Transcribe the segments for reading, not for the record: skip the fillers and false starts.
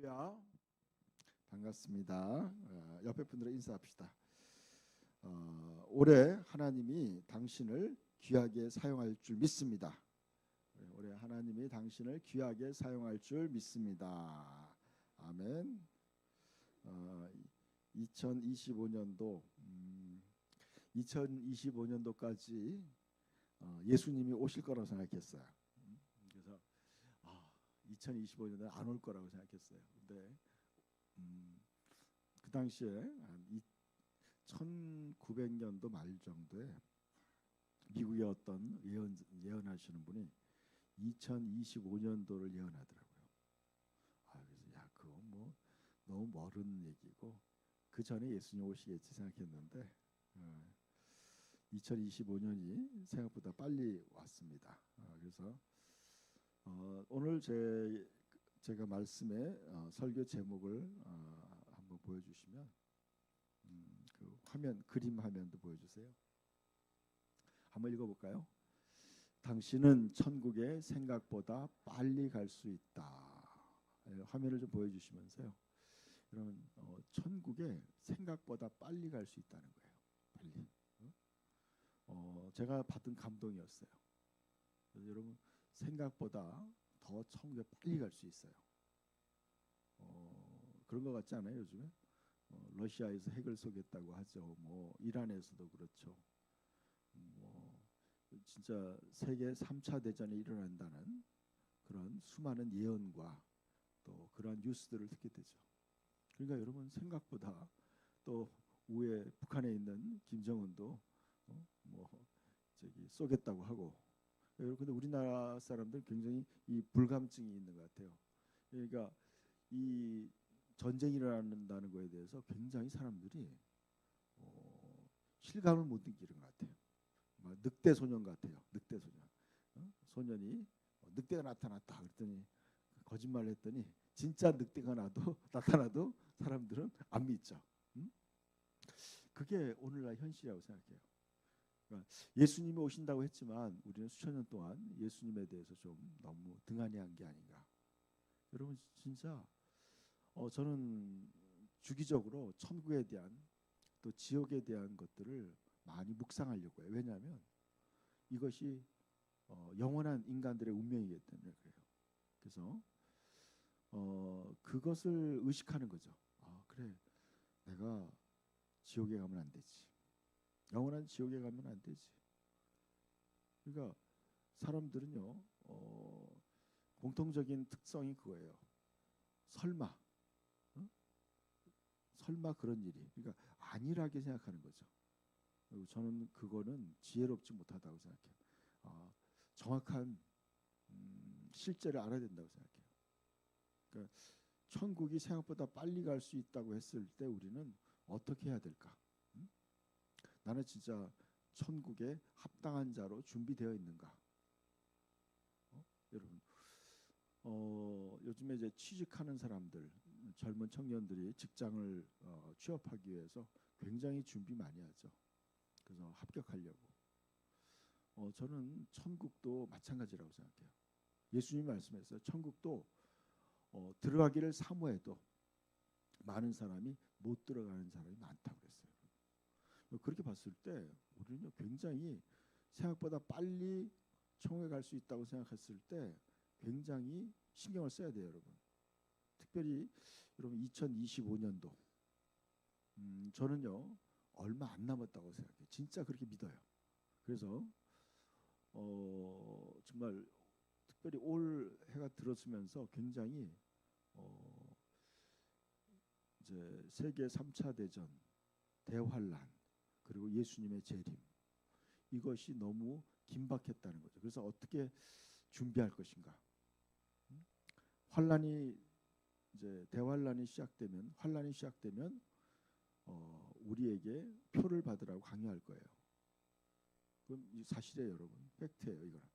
할렐루야. 반갑습니다. 옆에 분들과 인사합시다. 올해 하나님이 당신을 귀하게 사용할 줄 믿습니다. 올해 하나님이 당신을 귀하게 사용할 줄 믿습니다. 아멘. 2025년도까지 예수님이 오실 거라고 생각했어요. 그래서 2025년에 안 올 거라고 생각했어요. 근데 그 당시에 한 1900년도 말 정도에 미국의 어떤 예언하시는 분이 2025년도를 예언하더라고요. 그래서 그거 뭐 너무 멀은 얘기고 그 전에 예수님 오시겠지 생각했는데 2025년이 생각보다 빨리 왔습니다. 그래서 오늘 제가 말씀의 설교 제목을 한번 보여주시면 그 그림 화면도 보여주세요. 한번 읽어볼까요? 당신은 천국에 생각보다 빨리 갈 수 있다. 화면을 좀 보여주시면서요. 여러분 천국에 생각보다 빨리 갈 수 있다는 거예요. 빨리. 제가 받은 감동이었어요. 그래서 여러분 생각보다 더 천국에 빨리 갈 수 있어요. 그런 것 같지 않아요? 요즘에 러시아에서 핵을 쏘겠다고 하죠. 뭐 이란에서도 그렇죠. 뭐 진짜 세계 3차 대전이 일어난다는 그런 수많은 예언과 또 그러한 뉴스들을 듣게 되죠. 그러니까 여러분 생각보다 또 위에 북한에 있는 김정은도 쏘겠다고 하고. 그런데 우리나라 사람들 굉장히 이 불감증이 있는 것 같아요. 그러니까 이 전쟁이 일어난다는 거에 대해서 굉장히 사람들이 실감을 못 느끼는 것 같아요. 막 늑대 소년 같아요. 늑대 소년. 소년이 늑대가 나타났다 그랬더니 거짓말을 했더니 진짜 늑대가 나타나도 사람들은 안 믿죠. 그게 오늘날 현실이라고 생각해요. 그러니까 예수님이 오신다고 했지만 우리는 수천 년 동안 예수님에 대해서 좀 너무 등한히한 게 아닌가. 여러분 진짜 저는 주기적으로 천국에 대한 또 지옥에 대한 것들을 많이 묵상하려고 해요. 왜냐하면 이것이 영원한 인간들의 운명이기 때문에 그래요. 그래서 그것을 의식하는 거죠. 그래, 내가 지옥에 가면 안 되지. 영원한 지옥에 가면 안 되지. 그러니까 사람들은요 공통적인 특성이 그거예요. 설마 그런 일이. 그러니까 안일하게 생각하는 거죠. 그리고 저는 그거는 지혜롭지 못하다고 생각해요. 정확한 실제를 알아야 된다고 생각해요. 그러니까 천국이 생각보다 빨리 갈 수 있다고 했을 때 우리는 어떻게 해야 될까? 나는 진짜 천국에 합당한 자로 준비되어 있는가? 여러분, 요즘에 이제 취직하는 사람들, 젊은 청년들이 직장을 취업하기 위해서 굉장히 준비 많이 하죠. 그래서 합격하려고. 저는 천국도 마찬가지라고 생각해요. 예수님이 말씀했어요. 천국도 들어가기를 사모해도 많은 사람이 못 들어가는 사람이 많다고 그랬어요. 그렇게 봤을 때 우리는 굉장히 생각보다 빨리 천국에 갈 수 있다고 생각했을 때 굉장히 신경을 써야 돼요, 여러분. 특별히 여러분 2025년도 저는요 얼마 안 남았다고 생각해요. 진짜 그렇게 믿어요. 그래서 정말 특별히 올 해가 들었으면서 굉장히 이제 세계 3차 대전, 대환란 그리고 예수님의 재림 이것이 너무 긴박했다는 거죠. 그래서 어떻게 준비할 것인가? 환란이 이제 대환란이 시작되면 우리에게 표를 받으라고 강요할 거예요. 그건 사실이에요, 여러분. 팩트예요, 이거는.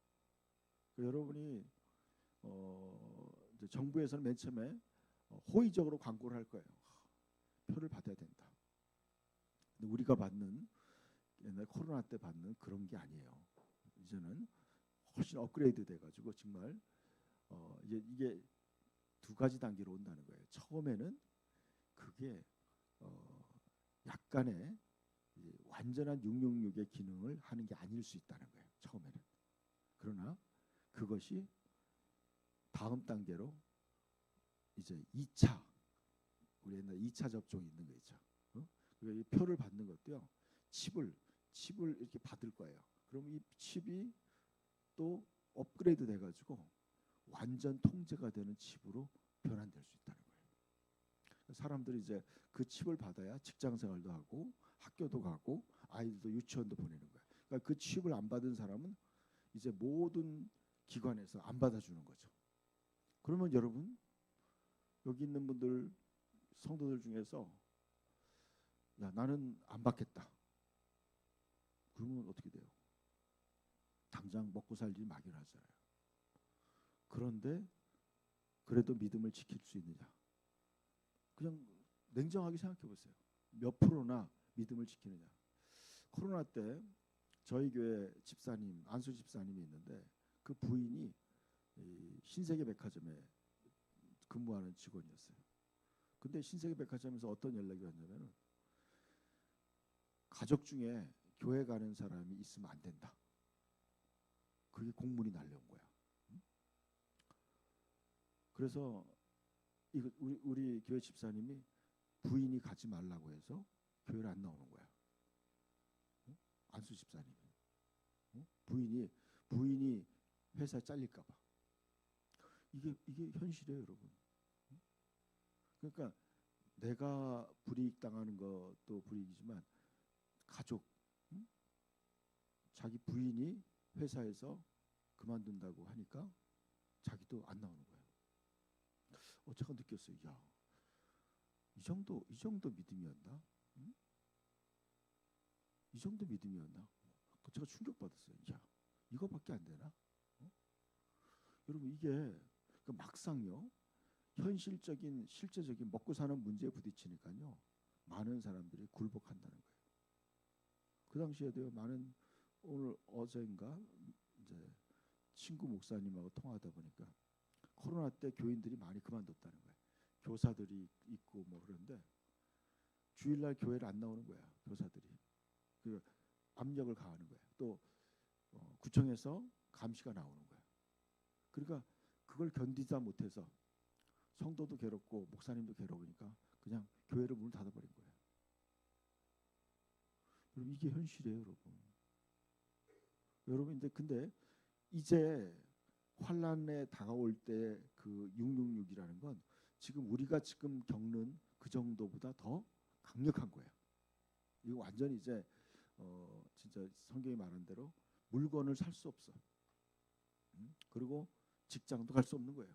여러분이 이제 정부에서는 맨 처음에 호의적으로 광고를 할 거예요. 표를 받아야 된다. 근데 우리가 받는 옛날 코로나 때 받는 그런 게 아니에요. 이제는 훨씬 업그레이드 돼가지고 정말 이게 두 가지 단계로 온다는 거예요. 처음에는 그게 약간의 완전한 666의 기능을 하는 게 아닐 수 있다는 거예요. 처음에는. 그러나 그것이 다음 단계로 이제 2차, 우리 옛날 2차 접종이 있는 거 있죠. 이 표를 받는 것도요. 칩을 이렇게 받을 거예요. 그럼 이 칩이 또 업그레이드 돼가지고 완전 통제가 되는 칩으로 변환될 수 있다는 거예요. 사람들이 이제 그 칩을 받아야 직장 생활도 하고 학교도 가고 아이들도 유치원도 보내는 거예요. 그러니까 그 칩을 안 받은 사람은 이제 모든 기관에서 안 받아주는 거죠. 그러면 여러분 여기 있는 분들 성도들 중에서 야 나는 안 받겠다. 그러면 어떻게 돼요? 당장 먹고 살 일이 막연하잖아요. 그런데 그래도 믿음을 지킬 수 있느냐? 그냥 냉정하게 생각해 보세요. 몇 프로나 믿음을 지키느냐? 코로나 때 저희 교회 집사님, 안수 집사님이 있는데 그 부인이 신세계백화점에 근무하는 직원이었어요. 근데 신세계백화점에서 어떤 연락이 왔냐면 가족 중에 교회 가는 사람이 있으면 안 된다. 그게 공문이 날려온 거야. 그래서 이거 우리 교회 집사님이 부인이 가지 말라고 해서 교회를 안 나오는 거야. 안수 집사님이. 부인이 회사에 잘릴까 봐. 이게 현실이에요, 여러분. 그러니까 내가 불이익 당하는 것도 불이익이지만 가족, 자기 부인이 회사에서 그만둔다고 하니까 자기도 안 나오는 거예요. 제가 느꼈어요. 야, 이 정도 믿음이었나? 이 정도 믿음이었나? 제가 충격받았어요. 야, 이거밖에 안 되나? 여러분 이게 막상요. 현실적인 실제적인 먹고 사는 문제에 부딪히니까요. 많은 사람들이 굴복한다는 거예요. 그 당시에도요. 많은 오늘 어제인가 이제 친구 목사님하고 통화하다 보니까 코로나 때 교인들이 많이 그만뒀다는 거예요. 교사들이 있고 뭐 그런데 주일날 교회를 안 나오는 거야. 교사들이 그 압력을 가하는 거야. 또 구청에서 감시가 나오는 거야. 그러니까 그걸 견디다 못해서 성도도 괴롭고 목사님도 괴로우니까 그냥 교회를 문을 닫아버린 거예요. 여러분 이게 현실이에요, 여러분. 여러분 근데 이제 환란에 다가올 때 그 666이라는 건 지금 우리가 지금 겪는 그 정도보다 더 강력한 거예요. 이거 완전히 이제 진짜 성경이 말한 대로 물건을 살 수 없어. 그리고 직장도 갈 수 없는 거예요.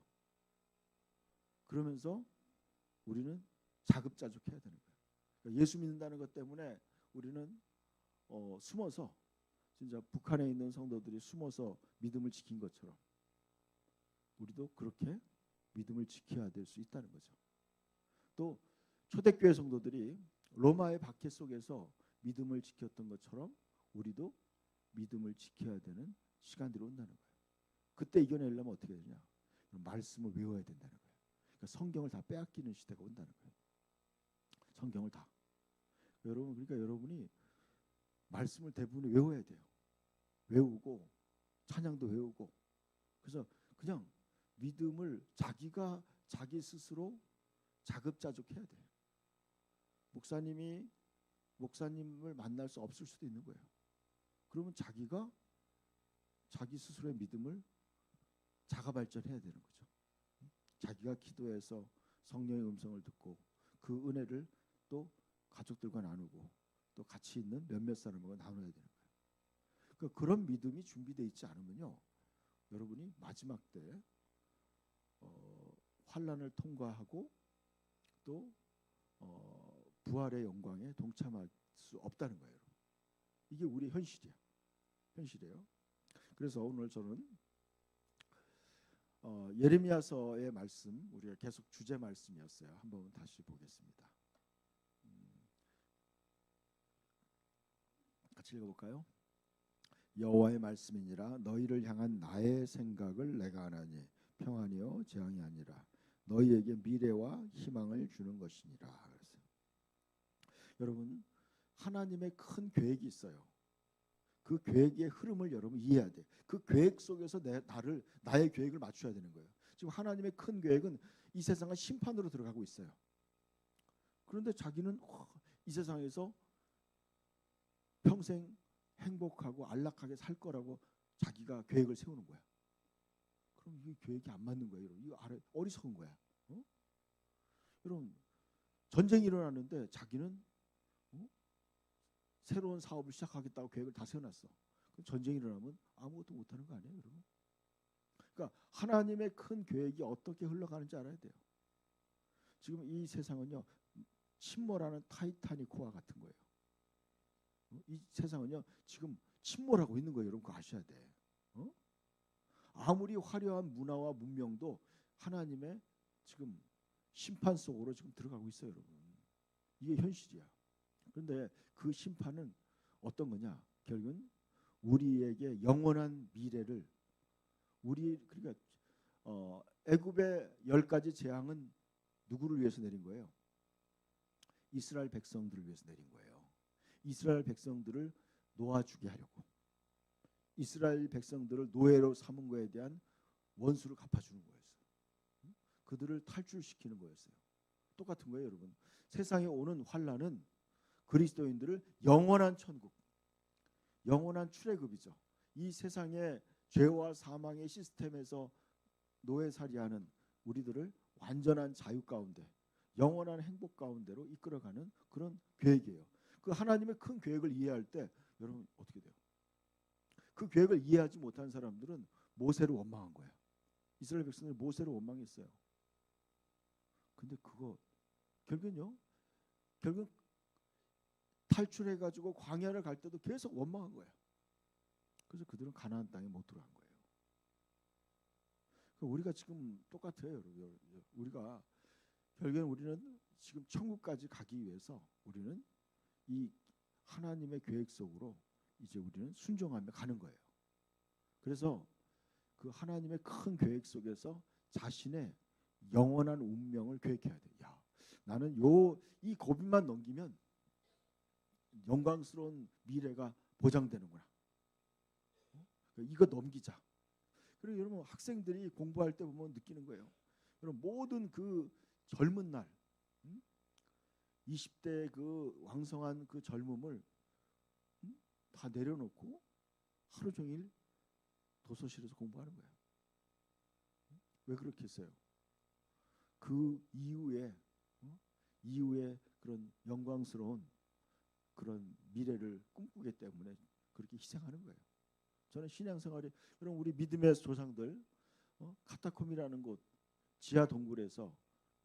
그러면서 우리는 자급자족해야 되는 거예요. 그러니까 예수 믿는다는 것 때문에 우리는 숨어서 진짜 북한에 있는 성도들이 숨어서 믿음을 지킨 것처럼 우리도 그렇게 믿음을 지켜야 될 수 있다는 거죠. 또 초대교회 성도들이 로마의 박해 속에서 믿음을 지켰던 것처럼 우리도 믿음을 지켜야 되는 시간들이 온다는 거예요. 그때 이겨내려면 어떻게 되냐? 말씀을 외워야 된다는 거예요. 그러니까 성경을 다 빼앗기는 시대가 온다는 거예요. 성경을 다. 여러분 그러니까 여러분이 말씀을 대부분 외워야 돼요. 외우고 찬양도 외우고 그래서 그냥 믿음을 자기 스스로 자급자족해야 돼요. 목사님을 만날 수 없을 수도 있는 거예요. 그러면 자기가 자기 스스로의 믿음을 자가 발전해야 되는 거죠. 자기가 기도해서 성령의 음성을 듣고 그 은혜를 또 가족들과 나누고 또 같이 있는 몇몇 사람과 나눠야 되는 거예요. 그러니까 그런 믿음이 준비되어 있지 않으면요, 여러분이 마지막 때 환란을 통과하고 또 부활의 영광에 동참할 수 없다는 거예요. 이게 우리 현실이에요. 그래서 오늘 저는 예레미야서의 말씀, 우리가 계속 주제 말씀이었어요. 한번 다시 보겠습니다. 같이 읽어볼까요? 여호와의 말씀이니라. 너희를 향한 나의 생각을 내가 아나니 평안이요 재앙이 아니라 너희에게 미래와 희망을 주는 것이니라. 그랬어요. 여러분, 하나님의 큰 계획이 있어요. 그 계획의 흐름을 여러분 이해해야 돼. 그 계획 속에서 나의 계획을 맞춰야 되는 거예요. 지금 하나님의 큰 계획은 이 세상은 심판으로 들어가고 있어요. 그런데 자기는 이 세상에서 평생 행복하고 안락하게 살 거라고 자기가 계획을 세우는 거야. 그럼 이 계획이 안 맞는 거예요. 여러분. 이거 어리석은 거야. 여러분, 전쟁이 일어나는데 자기는 새로운 사업을 시작하겠다고 계획을 다 세워놨어. 그럼 전쟁이 일어나면 아무것도 못하는 거 아니에요, 여러분? 그러니까 하나님의 큰 계획이 어떻게 흘러가는지 알아야 돼요. 지금 이 세상은요, 침몰하는 타이타닉호와 같은 거예요. 이 세상은요, 지금 침몰하고 있는 거예요. 여러분, 그거 아셔야 돼. 아무리 화려한 문화와 문명도 하나님의 지금 심판 속으로 지금 들어가고 있어요, 여러분. 이게 현실이야. 그런데 그 심판은 어떤 거냐? 결국은 우리에게 영원한 미래를 그러니까 애굽의 10가지 재앙은 누구를 위해서 내린 거예요? 이스라엘 백성들을 위해서 내린 거예요. 이스라엘 백성들을 놓아주게 하려고. 이스라엘 백성들을 노예로 삼은 거에 대한 원수를 갚아주는 거였어요. 그들을 탈출시키는 거였어요. 똑같은 거예요, 여러분. 세상에 오는 환난은 그리스도인들을 영원한 천국, 영원한 출애굽이죠. 이 세상의 죄와 사망의 시스템에서 노예살이하는 우리들을 완전한 자유 가운데, 영원한 행복 가운데로 이끌어가는 그런 계획이에요. 그 하나님의 큰 계획을 이해할 때 여러분 어떻게 돼요? 그 계획을 이해하지 못한 사람들은 모세를 원망한 거야. 이스라엘 백성들이 모세를 원망했어요. 근데 그거 결국 탈출해가지고 광야를 갈 때도 계속 원망한 거야. 그래서 그들은 가나안 땅에 못 들어간 거예요. 우리가 지금 똑같아요. 우리가 결국엔 우리는 지금 천국까지 가기 위해서 우리는 이 하나님의 계획 속으로 이제 우리는 순종하며 가는 거예요. 그래서 그 하나님의 큰 계획 속에서 자신의 영원한 운명을 계획해야 돼. 야, 나는 이 고비만 넘기면 영광스러운 미래가 보장되는구나. 이거 넘기자. 그리고 여러분 학생들이 공부할 때 보면 느끼는 거예요. 여러분 모든 그 젊은 날, 20대 그 왕성한 그 젊음을 다 내려놓고 하루 종일 도서실에서 공부하는 거예요. 왜 그렇게 했어요? 그 이후에 그런 영광스러운 그런 미래를 꿈꾸기 때문에 그렇게 희생하는 거예요. 저는 신앙생활이 여러분 우리 믿음의 조상들 카타콤이라는 곳 지하 동굴에서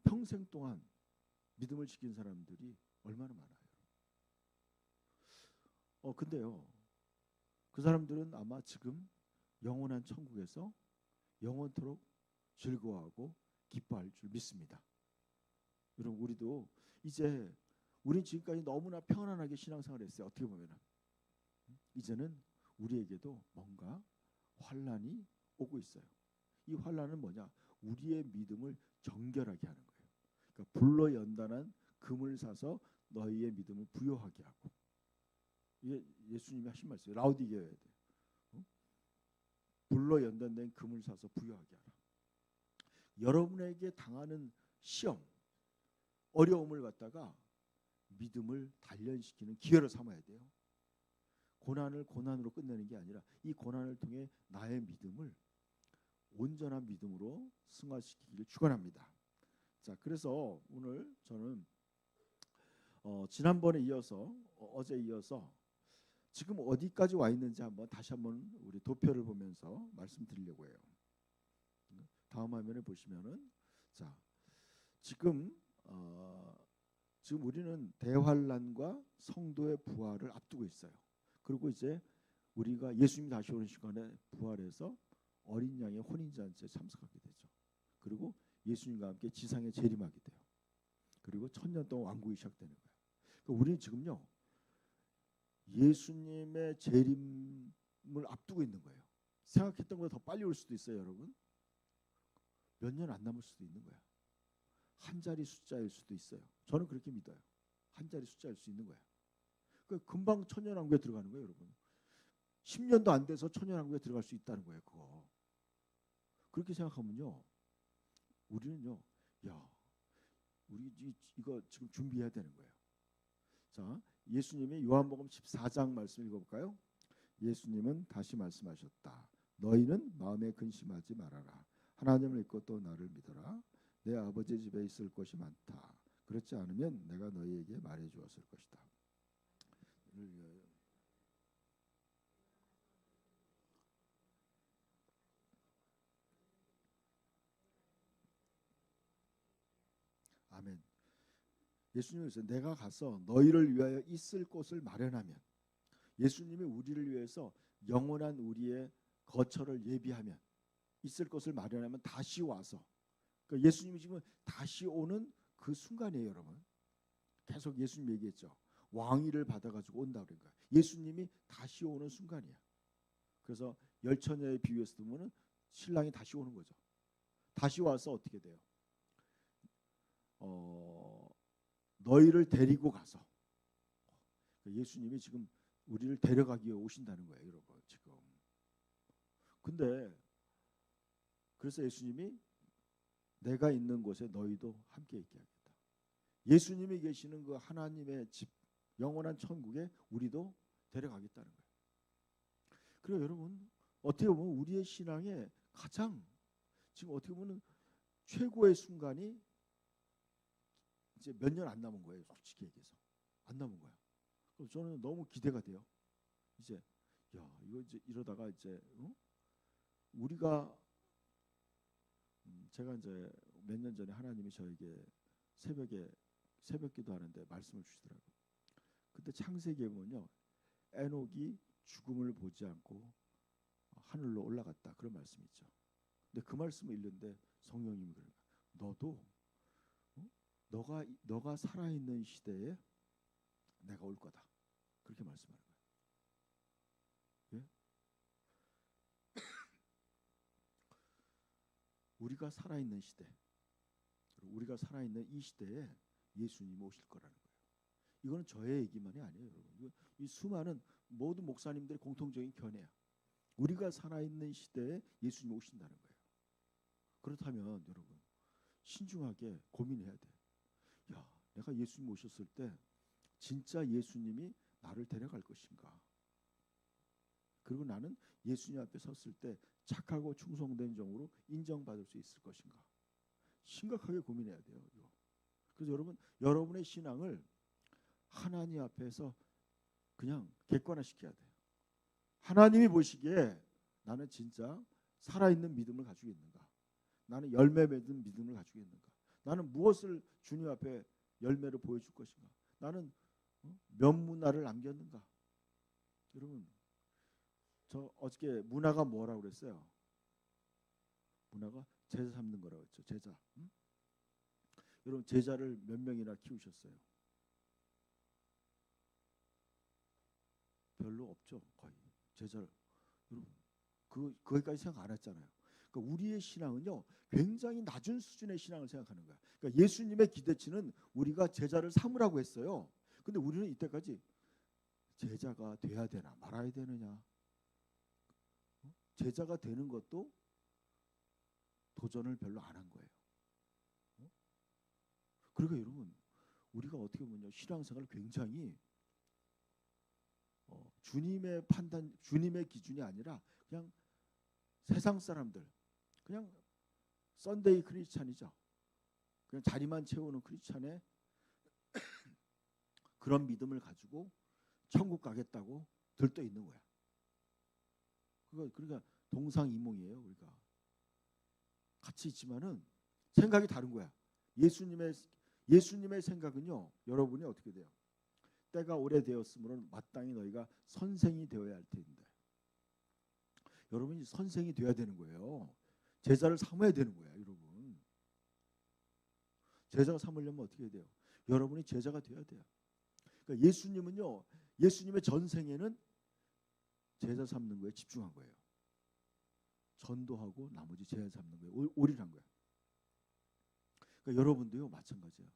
평생 동안 믿음을 지킨 사람들이 얼마나 많아요. 근데요 그 사람들은 아마 지금 영원한 천국에서 영원토록 즐거워하고 기뻐할 줄 믿습니다. 여러분 우리도 이제 우린 지금까지 너무나 편안하게 신앙생활을 했어요. 어떻게 보면은 이제는 우리에게도 뭔가 환난이 오고 있어요. 이 환난은 뭐냐? 우리의 믿음을 정결하게 하는 거예요. 그러니까 불로 연단한 금을 사서 너희의 믿음을 부요하게 하고. 이게 예수님이 하신 말씀이에요. 라우디게어에 대해. 불로 연단된 금을 사서 부요하게 하라. 여러분에게 당하는 시험, 어려움을 갖다가 믿음을 단련시키는 기회로 삼아야 돼요. 고난을 고난으로 끝내는 게 아니라 이 고난을 통해 나의 믿음을 온전한 믿음으로 승화시키기를 축원합니다. 자, 그래서 오늘 저는 지난번에 이어서 어제 이어서 지금 어디까지 와 있는지 다시 한번 우리 도표를 보면서 말씀드리려고 해요. 다음 화면에 보시면은 자, 지금 우리는 대환란과 성도의 부활을 앞두고 있어요. 그리고 이제 우리가 예수님이 다시 오는 시간에 부활해서 어린 양의 혼인잔치에 참석하게 되죠. 그리고 예수님과 함께 지상에 재림하게 돼요. 그리고 1000년 동안 왕국이 시작되는 거예요. 그러니까 우리는 지금요 예수님의 재림을 앞두고 있는 거예요. 생각했던 것보다 더 빨리 올 수도 있어요, 여러분. 몇 년 안 남을 수도 있는 거야. 한 자리 숫자일 수도 있어요. 저는 그렇게 믿어요. 한 자리 숫자일 수 있는 거야. 그러니까 금방 천년왕국에 들어가는 거예요, 여러분. 10년도 안 돼서 천년왕국에 들어갈 수 있다는 거예요, 그거. 그렇게 생각하면요, 우리는요, 야, 우리 이거 지금 준비해야 되는 거예요. 자, 예수님이 요한복음 14장 말씀 읽어볼까요? 예수님은 다시 말씀하셨다. 너희는 마음에 근심하지 말아라. 하나님을 믿고 또 나를 믿어라. 내 아버지 집에 있을 것이 많다. 그렇지 않으면 내가 너희에게 말해 주었을 것이다. 아멘. 예수님께서 내가 가서 너희를 위하여 있을 곳을 마련하면, 예수님이 우리를 위해서 영원한 우리의 거처를 예비하면, 있을 곳을 마련하면 다시 와서, 그러니까 예수님이 지금 다시 오는 그 순간이에요, 여러분. 계속 예수님 얘기했죠. 왕위를 받아가지고 온다 그런 거야. 예수님이 다시 오는 순간이야. 그래서 열처녀에 비유해서 보면은 신랑이 다시 오는 거죠. 다시 와서 어떻게 돼요? 너희를 데리고 가서, 예수님이 지금 우리를 데려가기 위해 오신다는 거예요, 여러분. 지금. 근데 그래서 예수님이 내가 있는 곳에 너희도 함께 있게 하겠다. 예수님이 계시는 그 하나님의 집, 영원한 천국에 우리도 데려가겠다는 거예요. 그리고 여러분, 어떻게 보면 우리의 신앙의 가장 지금 어떻게 보면 최고의 순간이 이제 몇 년 안 남은 거예요. 솔직히 얘기해서 안 남은 거야. 그래서 저는 너무 기대가 돼요. 이제 야, 이거 이제 이러다가 이제 우리가 제가 이제 몇 년 전에 하나님이 저에게 새벽 기도하는데 말씀을 주시더라고요. 그때 창세기에 보면요, 에녹이 죽음을 보지 않고 하늘로 올라갔다, 그런 말씀이 있죠. 근데 그 말씀을 읽는데 성령님이 그래요. 너도 너가 살아있는 시대에 내가 올 거다, 그렇게 말씀하는 거예요. 예? 우리가 살아있는 시대, 우리가 살아있는 이 시대에 예수님이 오실 거라는 거예요. 이거는 저의 얘기만이 아니에요, 여러분. 이 수많은 모든 목사님들의 공통적인 견해야. 우리가 살아있는 시대에 예수님이 오신다는 거예요. 그렇다면 여러분, 신중하게 고민해야 돼. 야, 내가 예수님 오셨을 때 진짜 예수님이 나를 데려갈 것인가? 그리고 나는 예수님 앞에 섰을 때 착하고 충성된 종으로 인정받을 수 있을 것인가? 심각하게 고민해야 돼요, 이거. 그래서 여러분의 신앙을 하나님 앞에서 그냥 객관화시켜야 돼요. 하나님이 보시기에 나는 진짜 살아있는 믿음을 가지고 있는가? 나는 열매 맺은 믿음을 가지고 있는가? 나는 무엇을 주님 앞에 열매를 보여줄 것인가? 나는 몇 문화를 남겼는가? 여러분, 저 어저께 문화가 뭐라고 그랬어요? 문화가 제자 삼는 거라고 했죠. 제자. 여러분, 제자를 몇 명이나 키우셨어요? 별로 없죠. 거의. 제자를. 여러분, 거기까지 생각 안 했잖아요. 그러니까 우리의 신앙은요, 굉장히 낮은 수준의 신앙을 생각하는 거야. 그러니까 예수님의 기대치는 우리가 제자를 삼으라고 했어요. 근데 우리는 이때까지 제자가 돼야 되나 말아야 되느냐, 제자가 되는 것도 도전을 별로 안 한 거예요. 그러니까 여러분, 우리가 어떻게 보면요, 신앙생활을 굉장히 주님의 판단, 주님의 기준이 아니라 그냥 세상 사람들, 그냥 썬데이 크리스찬이죠. 그냥 자리만 채우는 크리스찬의 그런 믿음을 가지고 천국 가겠다고 들떠 있는 거야. 그러니까 동상이몽이에요. 우리가 같이 있지만은 생각이 다른 거야. 예수님의 생각은요, 여러분이 어떻게 돼요? 때가 오래되었으므로 마땅히 너희가 선생이 되어야 할 텐데, 여러분이 선생이 되어야 되는 거예요. 제자를 삼아야 되는 거야, 여러분. 제자가 삼으려면 어떻게 해야 돼요? 여러분이 제자가 되어야 돼요. 그러니까 예수님은요, 예수님의 전생에는 제자 삼는 거에 집중한 거예요. 전도하고 나머지 제자 삼는 거에 올인한 거예요. 그러니까 여러분도요 마찬가지예요.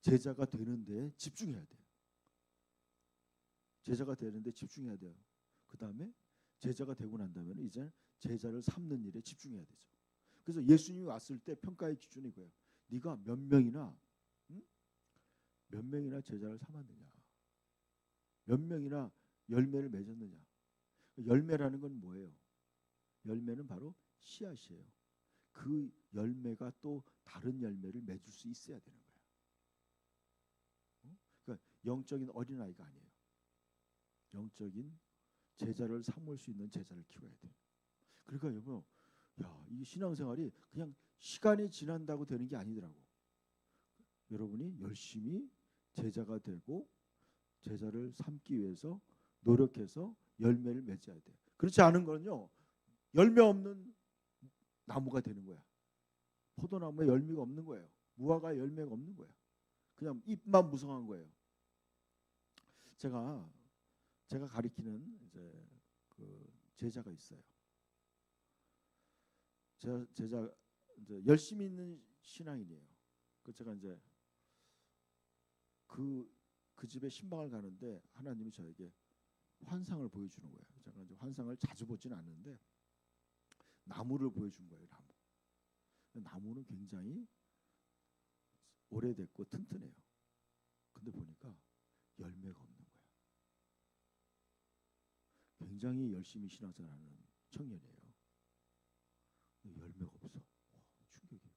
제자가 되는데 집중해야 돼요. 제자가 되는데 집중해야 돼요. 그 다음에 제자가 되고 난 다음에 이제 제자를 삼는 일에 집중해야 되죠. 그래서 예수님이 왔을 때 평가의 기준이 그거예요. 네가 몇 명이나 몇 명이나 제자를 삼았느냐, 몇 명이나 열매를 맺었느냐. 열매라는 건 뭐예요? 열매는 바로 씨앗이에요. 그 열매가 또 다른 열매를 맺을 수 있어야 되는 거예요. 그러니까 영적인 어린아이가 아니에요. 영적인 제자를 삼을 수 있는 제자를 키워야 돼요. 그러니까 여러분, 이 신앙생활이 그냥 시간이 지난다고 되는 게 아니더라고. 여러분이 열심히 제자가 되고 제자를 삼기 위해서 노력해서 열매를 맺어야 돼. 그렇지 않은 거는요, 열매 없는 나무가 되는 거야. 포도나무에 열매가 없는 거예요. 무화과에 열매가 없는 거야. 그냥 잎만 무성한 거예요. 제가 가리키는 이제 그 제자가 있어요. 제자 이제 열심히 있는 신앙인이에요. 그 제가 이제 그 집에 신방을 가는데 하나님이 저에게 환상을 보여주는 거예요. 제가 이제 환상을 자주 보지는 않는데 나무를 보여준 거예요. 나무는 굉장히 오래됐고 튼튼해요. 근데 보니까 열매가 없는 거예요. 굉장히 열심히 신앙생활하는 청년이에요. 열매가 없어. 충격이에요.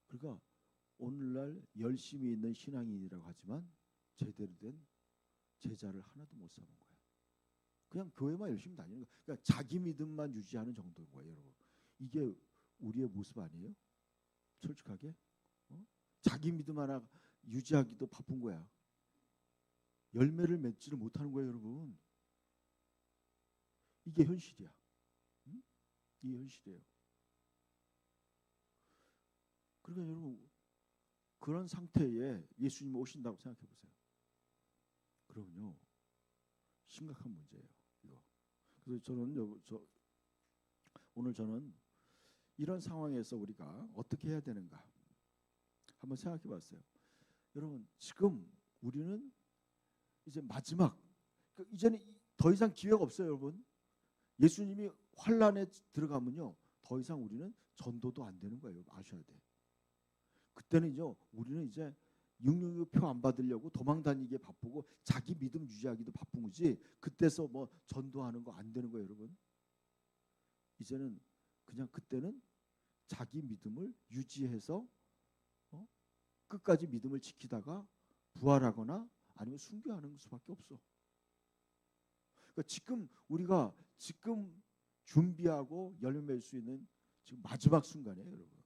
그러니까 오늘날 열심히 있는 신앙인이라고 하지만 제대로 된 제자를 하나도 못 삼은 거예요. 그냥 교회만 열심히 다니는 거예요. 그러니까 자기 믿음만 유지하는 정도인 거예요, 여러분. 이게 우리의 모습 아니에요? 솔직하게 자기 믿음 하나 유지하기도 바쁜 거야. 열매를 맺지를 못하는 거예요, 여러분. 이게 현실이야. 이게 현실이에요. 그러니까 여러분, 그런 상태에 예수님이 오신다고 생각해 보세요. 그러면요, 심각한 문제예요, 이거. 그래서 오늘 저는 이런 상황에서 우리가 어떻게 해야 되는가 한번 생각해 봤어요. 여러분, 지금 우리는 이제 마지막, 이제는 더 이상 기회가 없어요, 여러분. 예수님이 환란에 들어가면요, 더 이상 우리는 전도도 안 되는 거예요. 아셔야 돼. 그때는 이제 우리는 이제 666표 안 받으려고 도망 다니기에 바쁘고 자기 믿음 유지하기도 바쁜 거지. 그때서 뭐 전도하는 거 안 되는 거예요, 여러분. 이제는 그냥 그때는 자기 믿음을 유지해서 끝까지 믿음을 지키다가 부활하거나 아니면 순교하는 수밖에 없어. 그러니까 지금 우리가 준비하고 열매 맺을 수 있는 지금 마지막 순간이에요, 여러분.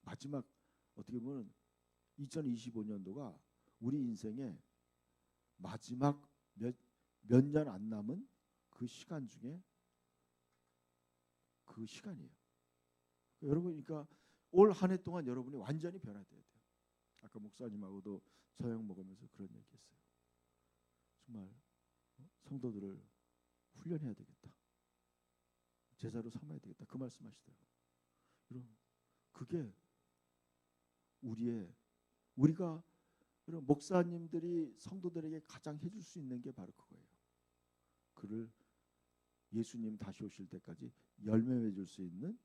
마지막, 어떻게 보면 2025년도가 우리 인생의 마지막 몇 년 안 남은 그 시간 중에 그 시간이에요. 여러분, 그러니까 올 한 해 동안 여러분이 완전히 변화돼야 돼요. 아까 목사님하고도 저녁 먹으면서 그런 얘기했어요. 정말 성도들을 훈련해야 되겠다. 제자로 삼아야 되겠다. 그 말씀하시더라고요. 여러분, 그게 우리가 여러분, 목사님들이 성도들에게 가장 해줄 수 있는 게 바로 그거예요. 그를 예수님 다시 오실 때까지 열매 맺을 수 있는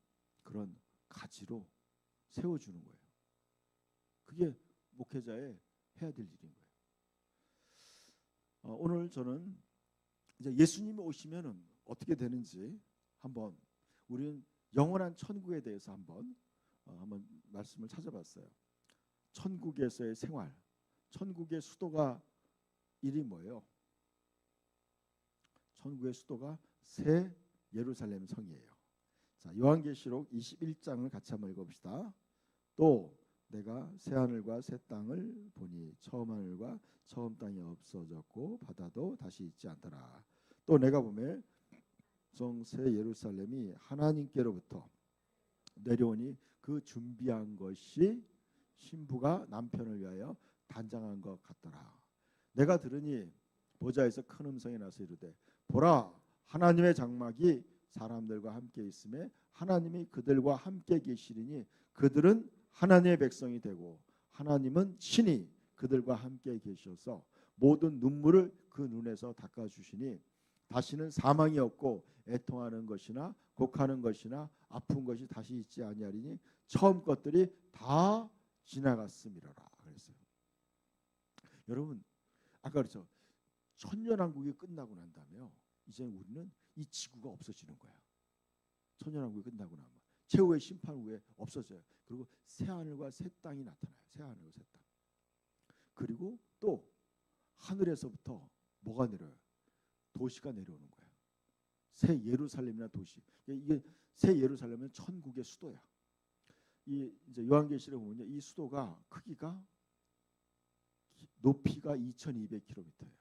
그런 가지로 세워주는 거예요. 그게 목회자의 해야 될 일인 거예요. 오늘 저는 이제 예수님이 오시면은 어떻게 되는지 한번, 우리는 영원한 천국에 대해서 한번 말씀을 찾아봤어요. 천국에서의 생활, 천국의 수도가 이름이 뭐예요? 천국의 수도가 새 예루살렘 성이에요. 자, 요한계시록 21장을 같이 한번 읽어봅시다. 또 내가 새 하늘과 새 땅을 보니 처음 하늘과 처음 땅이 없어졌고 바다도 다시 있지 않더라. 또 내가 보매 새 예루살렘이 하나님께로부터 내려오니 그 준비한 것이 신부가 남편을 위하여 단장한 것 같더라. 내가 들으니 보좌에서 큰 음성이 나서 이르되 보라, 하나님의 장막이 사람들과 함께 있음에 하나님이 그들과 함께 계시리니 그들은 하나님의 백성이 되고 하나님은 친히 그들과 함께 계셔서 모든 눈물을 그 눈에서 닦아주시니 다시는 사망이 없고 애통하는 것이나 곡하는 것이나 아픈 것이 다시 있지 아니하리니 처음 것들이 다 지나갔음이로라 그랬어요. 여러분 아까 그랬죠. 천년왕국이 끝나고 난 다음에요. 이제 우리는 이 지구가 없어지는 거야. 천년왕국이 끝나고 나면 최후의 심판 후에 없어져요. 그리고 새 하늘과 새 땅이 나타나요. 새 하늘과 새 땅. 그리고 또 하늘에서부터 뭐가 내려요? 도시가 내려오는 거예요. 새 예루살렘이나 도시. 이게 새 예루살렘은 천국의 수도야. 이 이제 요한계시록에 보면요, 이 수도가 크기가 높이가 2,200km예요.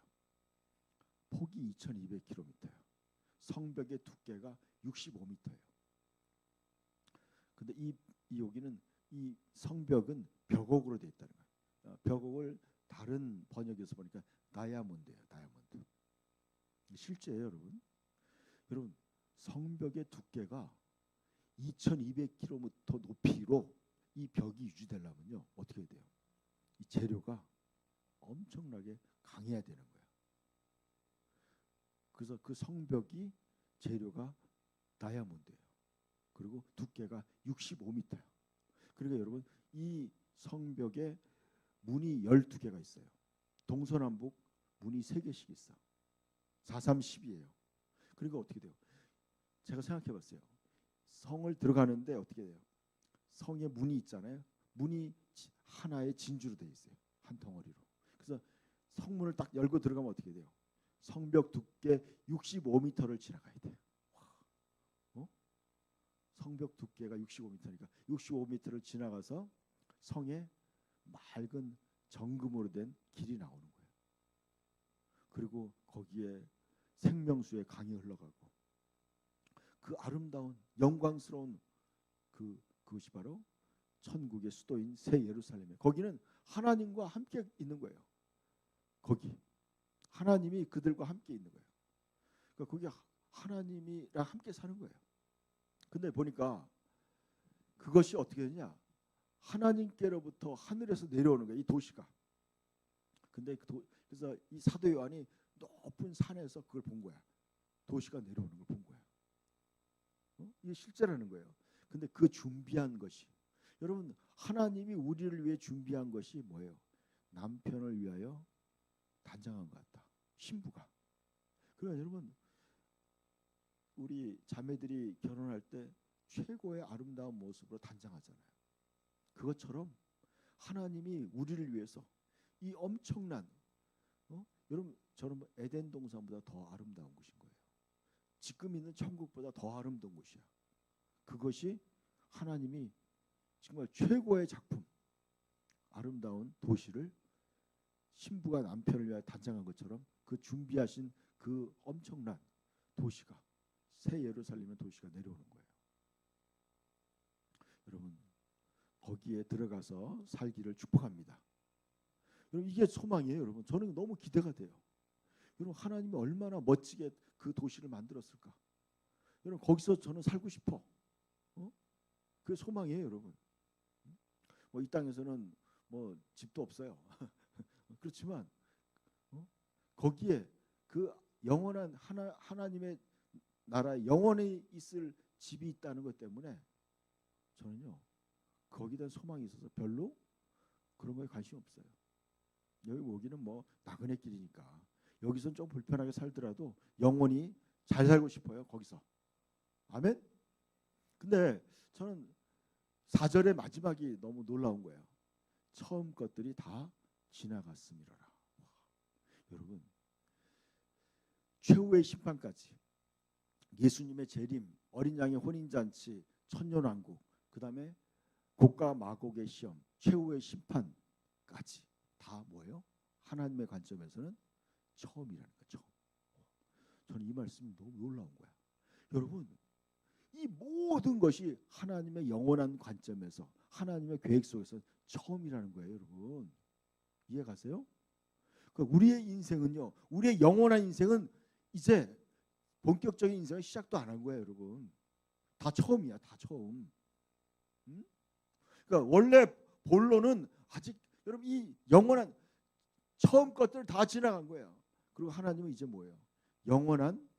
폭이 2,200km예요. 성벽의 두께가 65m예요. 근데 이 여기는 이 성벽은 벽옥으로 되어 있다는 거예요. 벽옥을 다른 번역에서 보니까 다이아몬드예요. 다이아몬드. 실제예요, 여러분. 여러분 성벽의 두께가 2,200km 높이로 이 벽이 유지되려면요 어떻게 해야 돼요? 이 재료가 엄청나게 강해야 되는 거예요. 그래서 그 성벽이 재료가 다이아몬드예요. 그리고 두께가 65m예요. 그러니까 여러분 이 성벽에 문이 12개가 있어요. 동서남북 문이 3개씩 있어. 4-3-10이에요. 그러니까 어떻게 돼요? 제가 생각해 봤어요. 성을 들어가는데 어떻게 돼요? 성에 문이 있잖아요. 문이 하나의 진주로 되어 있어요. 한 덩어리로. 그래서 성문을 딱 열고 들어가면 어떻게 돼요? 성벽 두께 65m를 지나가야 돼요. 성벽 두께가 65m니까 65m를 지나가서 성에 맑은 정금으로 된 길이 나오는 거예요. 그리고 거기에 생명수의 강이 흘러가고 그 아름다운 영광스러운 그것이 바로 천국의 수도인 새 예루살렘에 거기는 하나님과 함께 있는 거예요. 거기 하나님이 그들과 함께 있는 거예요. 그러니까 거기 하나님이랑 함께 사는 거예요. 근데 보니까 그것이 어떻게 되냐? 하나님께로부터 하늘에서 내려오는 거예요. 이 도시가. 근데 그래서 이 사도 요한이 높은 산에서 그걸 본 거야. 도시가 내려오는 걸 본 거야. 이게 실제라는 거예요. 근데 그 준비한 것이 여러분 하나님이 우리를 위해 준비한 것이 뭐예요? 남편을 위하여 단장한 것 같다. 신부가. 그러니까 여러분 우리 자매들이 결혼할 때 최고의 아름다운 모습으로 단장하잖아요. 그것처럼 하나님이 우리를 위해서 이 엄청난 여러분 저는 에덴 동산보다 더 아름다운 곳인 거예요. 지금 있는 천국보다 더 아름다운 곳이야. 그것이 하나님이 정말 최고의 작품 아름다운 도시를 신부가 남편을 위하여 단장한 것처럼 그 준비하신 그 엄청난 도시가 새 예루살렘의 도시가 내려오는 거예요. 여러분 거기에 들어가서 살기를 축복합니다. 여러분 이게 소망이에요. 여러분 저는 너무 기대가 돼요. 여러분 하나님이 얼마나 멋지게 그 도시를 만들었을까. 여러분 거기서 저는 살고 싶어. 그게 소망이에요, 여러분. 뭐 이 땅에서는 뭐 집도 없어요. 그렇지만 거기에 그 영원한 하나님의 나라에 영원히 있을 집이 있다는 것 때문에 저는요 거기에 대한 소망이 있어서 별로 그런 거에 관심 없어요. 여기 오기는 뭐 나그네 길이니까 여기서는 좀 불편하게 살더라도 영원히 잘 살고 싶어요. 거기서. 아멘. 근데 저는 4절의 마지막이 너무 놀라운 거예요. 처음 것들이 다 지나갔음이로라. 여러분 최후의 심판까지 예수님의 재림, 어린 양의 혼인잔치, 천년왕국, 그 다음에 곡과 마곡의 시험, 최후의 심판까지 다 뭐예요? 하나님의 관점에서는 처음이라는 거죠. 처음. 저는 이 말씀이 너무 놀라운 거야. 여러분 이 모든 것이 하나님의 영원한 관점에서 하나님의 계획 속에서 처음이라는 거예요. 여러분 이해 가세요? 그러니까 우리의 인생은요, 우리의 영원한 인생은 이제 본격적인 인생은 시작도 안 한 거예요. 여러분 다 처음이야. 다 처음. 응? 그러니까 원래 본론은 아직 여러분 이 영원한 처음 것들 다 지나간 거예요. 그리고 하나님은 이제 뭐예요? 영원한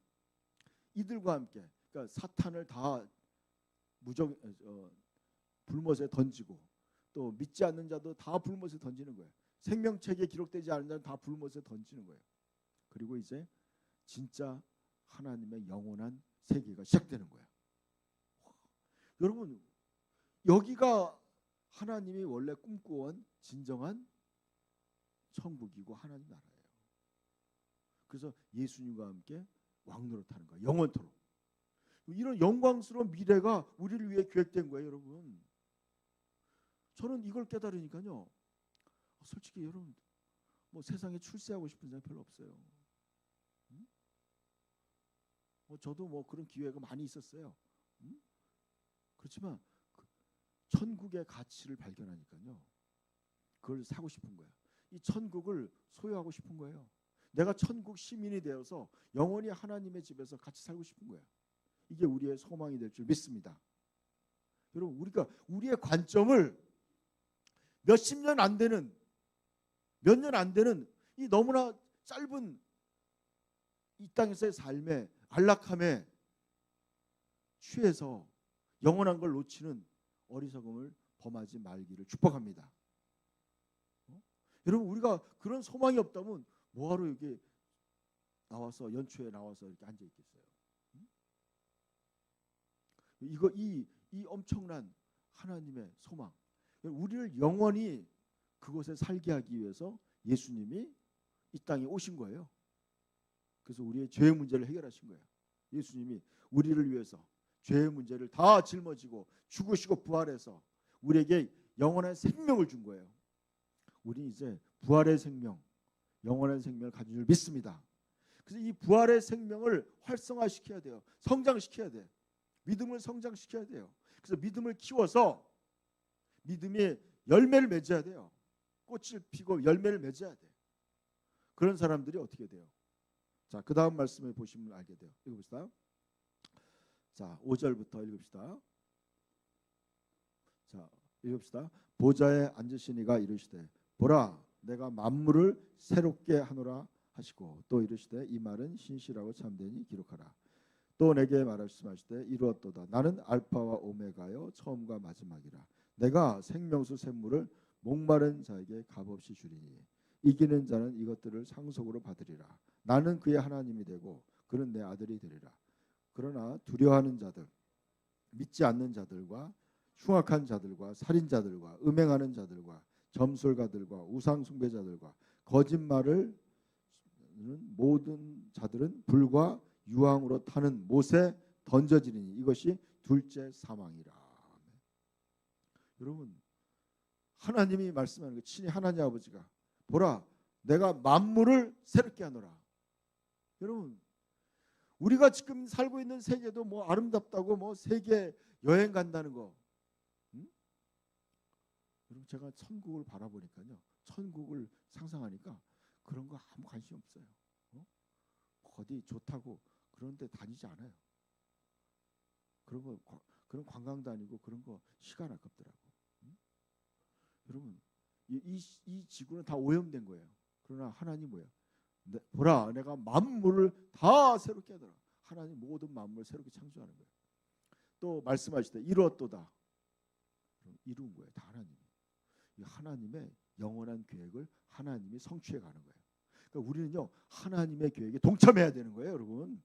이들과 함께, 그러니까 사탄을 다 불못에 던지고 또 믿지 않는 자도 다 불못에 던지는 거예요. 생명책에 기록되지 않은 자는 다 불못에 던지는 거예요. 그리고 이제 진짜 하나님의 영원한 세계가 시작되는 거예요. 여러분 여기가 하나님이 원래 꿈꾸어온 진정한 천국이고 하나님 나라예요. 그래서 예수님과 함께 왕노릇하는 거예요. 영원토록. 이런 영광스러운 미래가 우리를 위해 계획된 거예요, 여러분. 저는 이걸 깨달으니까요. 솔직히 여러분 뭐 세상에 출세하고 싶은 사람 별로 없어요. 저도 뭐 그런 기회가 많이 있었어요. 그렇지만 천국의 가치를 발견하니까요. 그걸 사고 싶은 거야. 이 천국을 소유하고 싶은 거예요. 내가 천국 시민이 되어서 영원히 하나님의 집에서 같이 살고 싶은 거야. 이게 우리의 소망이 될 줄 믿습니다. 여러분 우리가 우리의 관점을 몇십 년 안 되는 몇 년 안 되는 이 너무나 짧은 이 땅에서의 삶에 안락함에 취해서 영원한 걸 놓치는 어리석음을 범하지 말기를 축복합니다. 여러분 우리가 그런 소망이 없다면 뭐하러 여기 나와서 연초에 나와서 이렇게 앉아 있겠어요? 이 엄청난 하나님의 소망, 우리를 영원히 그곳에 살게 하기 위해서 예수님이 이 땅에 오신 거예요. 그래서 우리의 죄의 문제를 해결하신 거예요. 예수님이 우리를 위해서 죄의 문제를 다 짊어지고 죽으시고 부활해서 우리에게 영원한 생명을 준 거예요. 우리 이제 부활의 생명, 영원한 생명을 가진 줄 믿습니다. 그래서 이 부활의 생명을 활성화시켜야 돼요. 성장시켜야 돼. 믿음을 성장시켜야 돼요. 그래서 믿음을 키워서 믿음의 열매를 맺어야 돼요. 꽃을 피고 열매를 맺어야 돼. 그런 사람들이 어떻게 돼요? 자, 그 다음 말씀을 보시면 알게 돼요. 읽어봅시다. 자, 5절부터 읽읍시다. 자, 읽읍시다. 보좌에 앉으시니가 이르시되 보라 내가 만물을 새롭게 하노라 하시고 또 이르시되 이 말은 신실하고 참되니 기록하라. 또 내게 말씀하시되 이루었도다. 나는 알파와 오메가요 처음과 마지막이라. 내가 생명수 샘물을 목마른 자에게 값없이 주리니 이기는 자는 이것들을 상속으로 받으리라. 나는 그의 하나님이 되고 그는 내 아들이 되리라. 그러나 두려워하는 자들, 믿지 않는 자들과 흉악한 자들과 살인자들과 음행하는 자들과 점술가들과 우상 숭배자들과 거짓말을 모든 자들은 불과 유황으로 타는 못에 던져지리니 이것이 둘째 사망이라. 여러분 하나님이 말씀하는 거 친히 하나님 아버지가 보라 내가 만물을 새롭게 하노라. 여러분 우리가 지금 살고 있는 세계도 뭐 아름답다고 뭐 세계 여행 간다는 거. 여러분 제가 천국을 바라보니까요. 천국을 상상하니까 그런 거 아무 관심 없어요. 어디 좋다고 그런 데 다니지 않아요. 그런 관광 다니고 그런 거 시간 아깝더라고. 여러분 이 지구는 다 오염된 거예요. 그러나 하나님 뭐예요? 보라 내가 만물을 다 새롭게 하더라. 하나님 모든 만물을 새롭게 창조하는 거예요. 또 말씀하시되 이루었도다. 이룬 거예요. 다 하나님이. 이 하나님의 영원한 계획을 하나님이 성취해 가는 거예요. 그러니까 우리는요 하나님의 계획에 동참해야 되는 거예요, 여러분.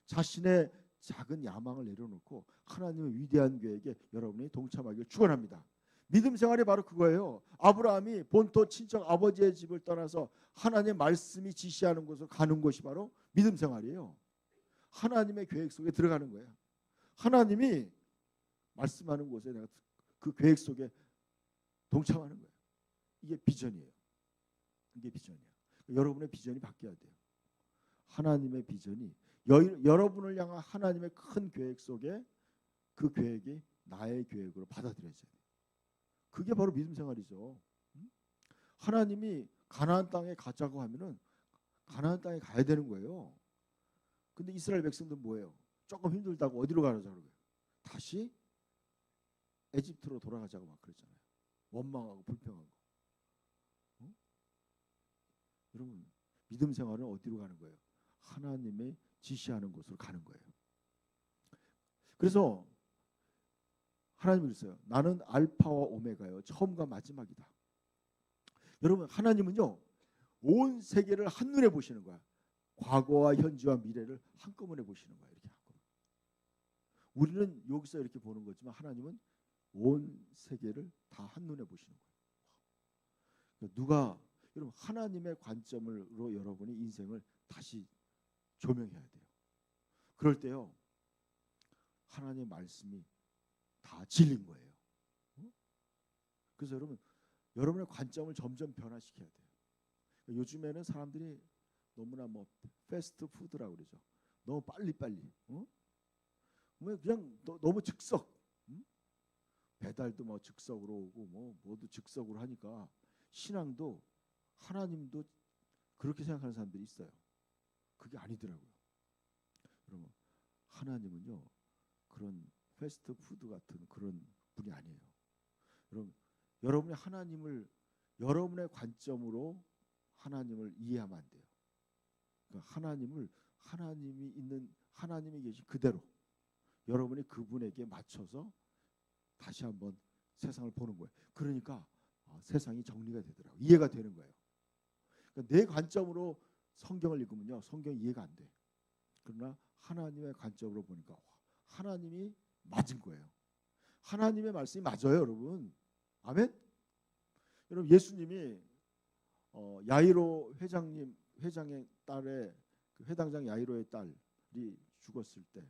자신의 작은 야망을 내려놓고 하나님의 위대한 계획에 여러분이 동참하기를 축원합니다. 믿음 생활이 바로 그거예요. 아브라함이 본토 친척 아버지의 집을 떠나서 하나님의 말씀이 지시하는 곳으로 가는 것이 바로 믿음 생활이에요. 하나님의 계획 속에 들어가는 거예요. 하나님이 말씀하는 곳에 내가 그 계획 속에 동참하는 거예요. 이게 비전이에요. 이게 비전이에요. 여러분의 비전이 바뀌어야 돼요. 하나님의 비전이 여러분을 향한 하나님의 큰 계획 속에 그 계획이 나의 계획으로 받아들여져야 돼요. 그게 바로 믿음 생활이죠. 하나님이 가나안 땅에 가자고 하면은 가나안 땅에 가야 되는 거예요. 근데 이스라엘 백성들은 뭐예요? 조금 힘들다고 어디로 가자고 그래요? 다시 에집트로 돌아가자고 막 그랬잖아요. 원망하고 불평하고. 여러분, 믿음 생활은 어디로 가는 거예요? 하나님의 지시하는 곳으로 가는 거예요. 그래서 하나님이 그랬어요. 나는 알파와 오메가요, 처음과 마지막이다. 여러분, 하나님은요, 온 세계를 한눈에 보시는 거야. 과거와 현재와 미래를 한꺼번에 보시는 거야. 이렇게 한꺼번에. 우리는 여기서 이렇게 보는 거지만 하나님은 온 세계를 다 한눈에 보시는 거예요. 누가 여러분, 하나님의 관점으로 여러분이 인생을 다시 조명해야 돼요. 그럴 때요, 하나님의 말씀이 다 진리인 거예요. 그래서 여러분의 관점을 점점 변화시켜야 돼요. 요즘에는 사람들이 너무나 뭐 패스트푸드라고 그러죠. 너무 빨리빨리. 그냥 너무 즉석. 배달도 뭐 즉석으로 오고 뭐 모두 즉석으로 하니까 신앙도 하나님도 그렇게 생각하는 사람들이 있어요. 그게 아니더라고요. 여러분, 하나님은요, 그런 패스트푸드 같은 그런 분이 아니에요. 여러분이 하나님을 여러분의 관점으로 하나님을 이해하면 안 돼요. 그러니까 하나님이 계신 그대로 여러분이 그분에게 맞춰서 다시 한번 세상을 보는 거예요. 그러니까 세상이 정리가 되더라고요. 이해가 되는 거예요. 그러니까 내 관점으로 성경을 읽으면요, 성경이 이해가 안 돼. 그러나 하나님의 관점으로 보니까 하나님이 맞은 거예요. 하나님의 말씀이 맞아요, 여러분. 아멘. 여러분, 예수님이 야이로 회장의 딸의 그 회당장 야이로의 딸이 죽었을 때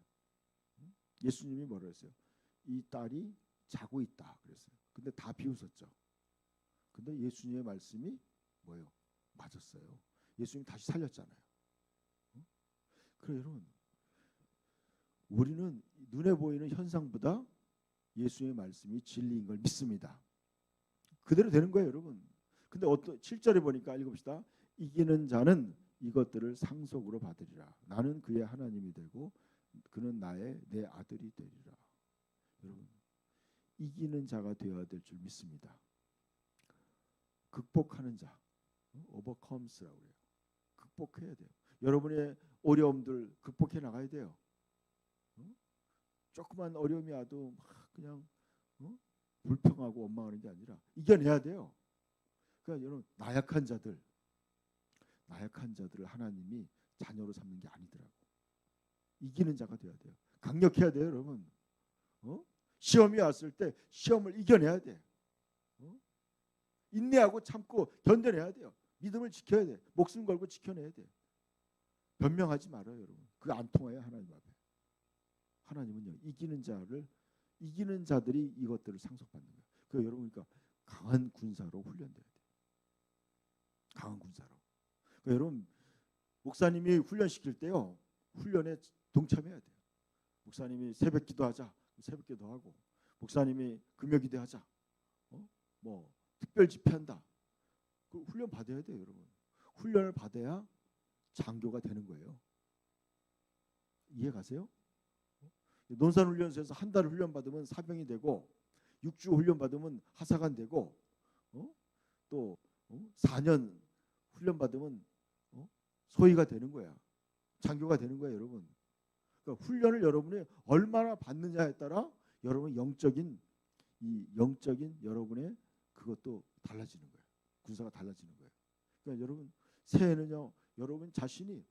예수님이 뭐라 했어요? 이 딸이 자고 있다 그랬어요. 근데 다 비웃었죠. 근데 예수님의 말씀이 뭐예요? 맞았어요. 예수님이 다시 살렸잖아요. 그래, 여러분, 우리는 눈에 보이는 현상보다 예수님의 말씀이 진리인 걸 믿습니다. 그대로 되는 거예요, 여러분. 근데 7절에 보니까 읽읍시다. 이기는 자는 이것들을 상속으로 받으리라. 나는 그의 하나님이 되고 그는 내 아들이 되리라. 여러분, 이기는 자가 되어야 될 줄 믿습니다. 극복하는 자, overcomes라고 해요. 극복해야 돼요. 여러분의 어려움들 극복해 나가야 돼요. 조그만 어려움이 와도 막 그냥 불평하고 원망하는 게 아니라 이겨내야 돼요. 그러니까 여러분, 나약한 자들을 하나님이 자녀로 삼는 게 아니더라고. 이기는 자가 돼야 돼요. 강력해야 돼요, 여러분. 시험이 왔을 때 시험을 이겨내야 돼. 인내하고 참고 견뎌내야 돼요. 믿음을 지켜야 돼. 목숨 걸고 지켜내야 돼. 변명하지 말아요, 여러분. 그거 안 통해요, 하나님 앞에. 하나님은요, 이기는 자들이 이것들을 상속받는 거예요. 그 여러분, 그러니까 강한 군사로 훈련돼야 돼요. 강한 군사로. 그러니까 여러분, 목사님이 훈련시킬 때요, 훈련에 동참해야 돼요. 목사님이 새벽 기도하자, 새벽 기도하고, 목사님이 금요 기도하자, 뭐 특별 집회한다, 그 훈련 받아야 돼요, 여러분. 훈련을 받아야 장교가 되는 거예요. 이해 가세요? 논산훈련소에서 한 달 훈련 받으면 사병이 되고, 6주 훈련 받으면 하사관 되고, 또 4년 훈련 받으면 소위가 되는 거야. 장교가 되는 거예요, 여러분. 그러니까 훈련을 여러분이 얼마나 받느냐에 따라 여러분 영적인 여러분의 그것도 달라지는 거예요. 군사가 달라지는 거예요. 그러니까 여러분, 새해는요, 여러분 자신이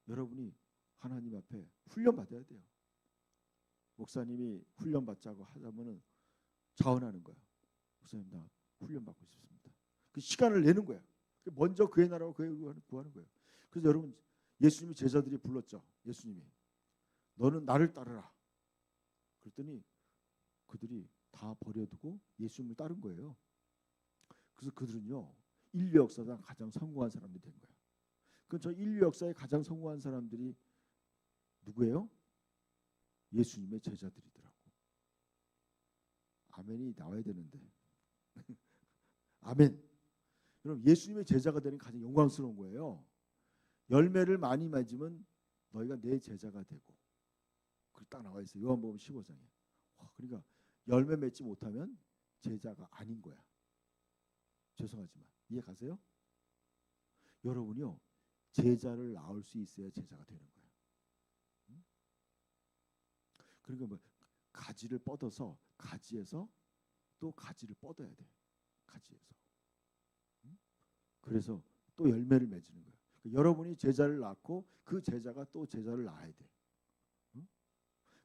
여러분이 하나님 앞에 훈련 받아야 돼요. 목사님이 훈련 받자고 하자면은 자원하는 거야. 목사님, 나 훈련 받고 싶습니다. 그 시간을 내는 거야. 먼저 그의 나라와 그의 의를 구하는 거예요. 그래서 여러분, 예수님이 제자들이 불렀죠. 예수님이 너는 나를 따르라. 그랬더니 그들이 다 버려두고 예수님을 따른 거예요. 그래서 그들은요, 인류 역사상 가장 성공한 사람들이 된 거예요. 그 저 인류 역사에 가장 성공한 사람들이 누구예요? 예수님의 제자들이더라고. 아멘이 나와야 되는데. 아멘. 여러분, 예수님의 제자가 되는 가장 영광스러운 거예요. 열매를 많이 맺으면 너희가 내 제자가 되고, 딱 나와 있어요. 요한복음 15장에. 그러니까 열매 맺지 못하면 제자가 아닌 거야. 죄송하지만 이해 가세요? 여러분이요 제자를 낳을 수 있어야 제자가 되는 거야. 그러니까 뭐 가지를 뻗어서 가지에서 또 가지를 뻗어야 돼. 가지에서. 그래서 또 열매를 맺는 거야. 그러니까 여러분이 제자를 낳고 그 제자가 또 제자를 낳아야 돼.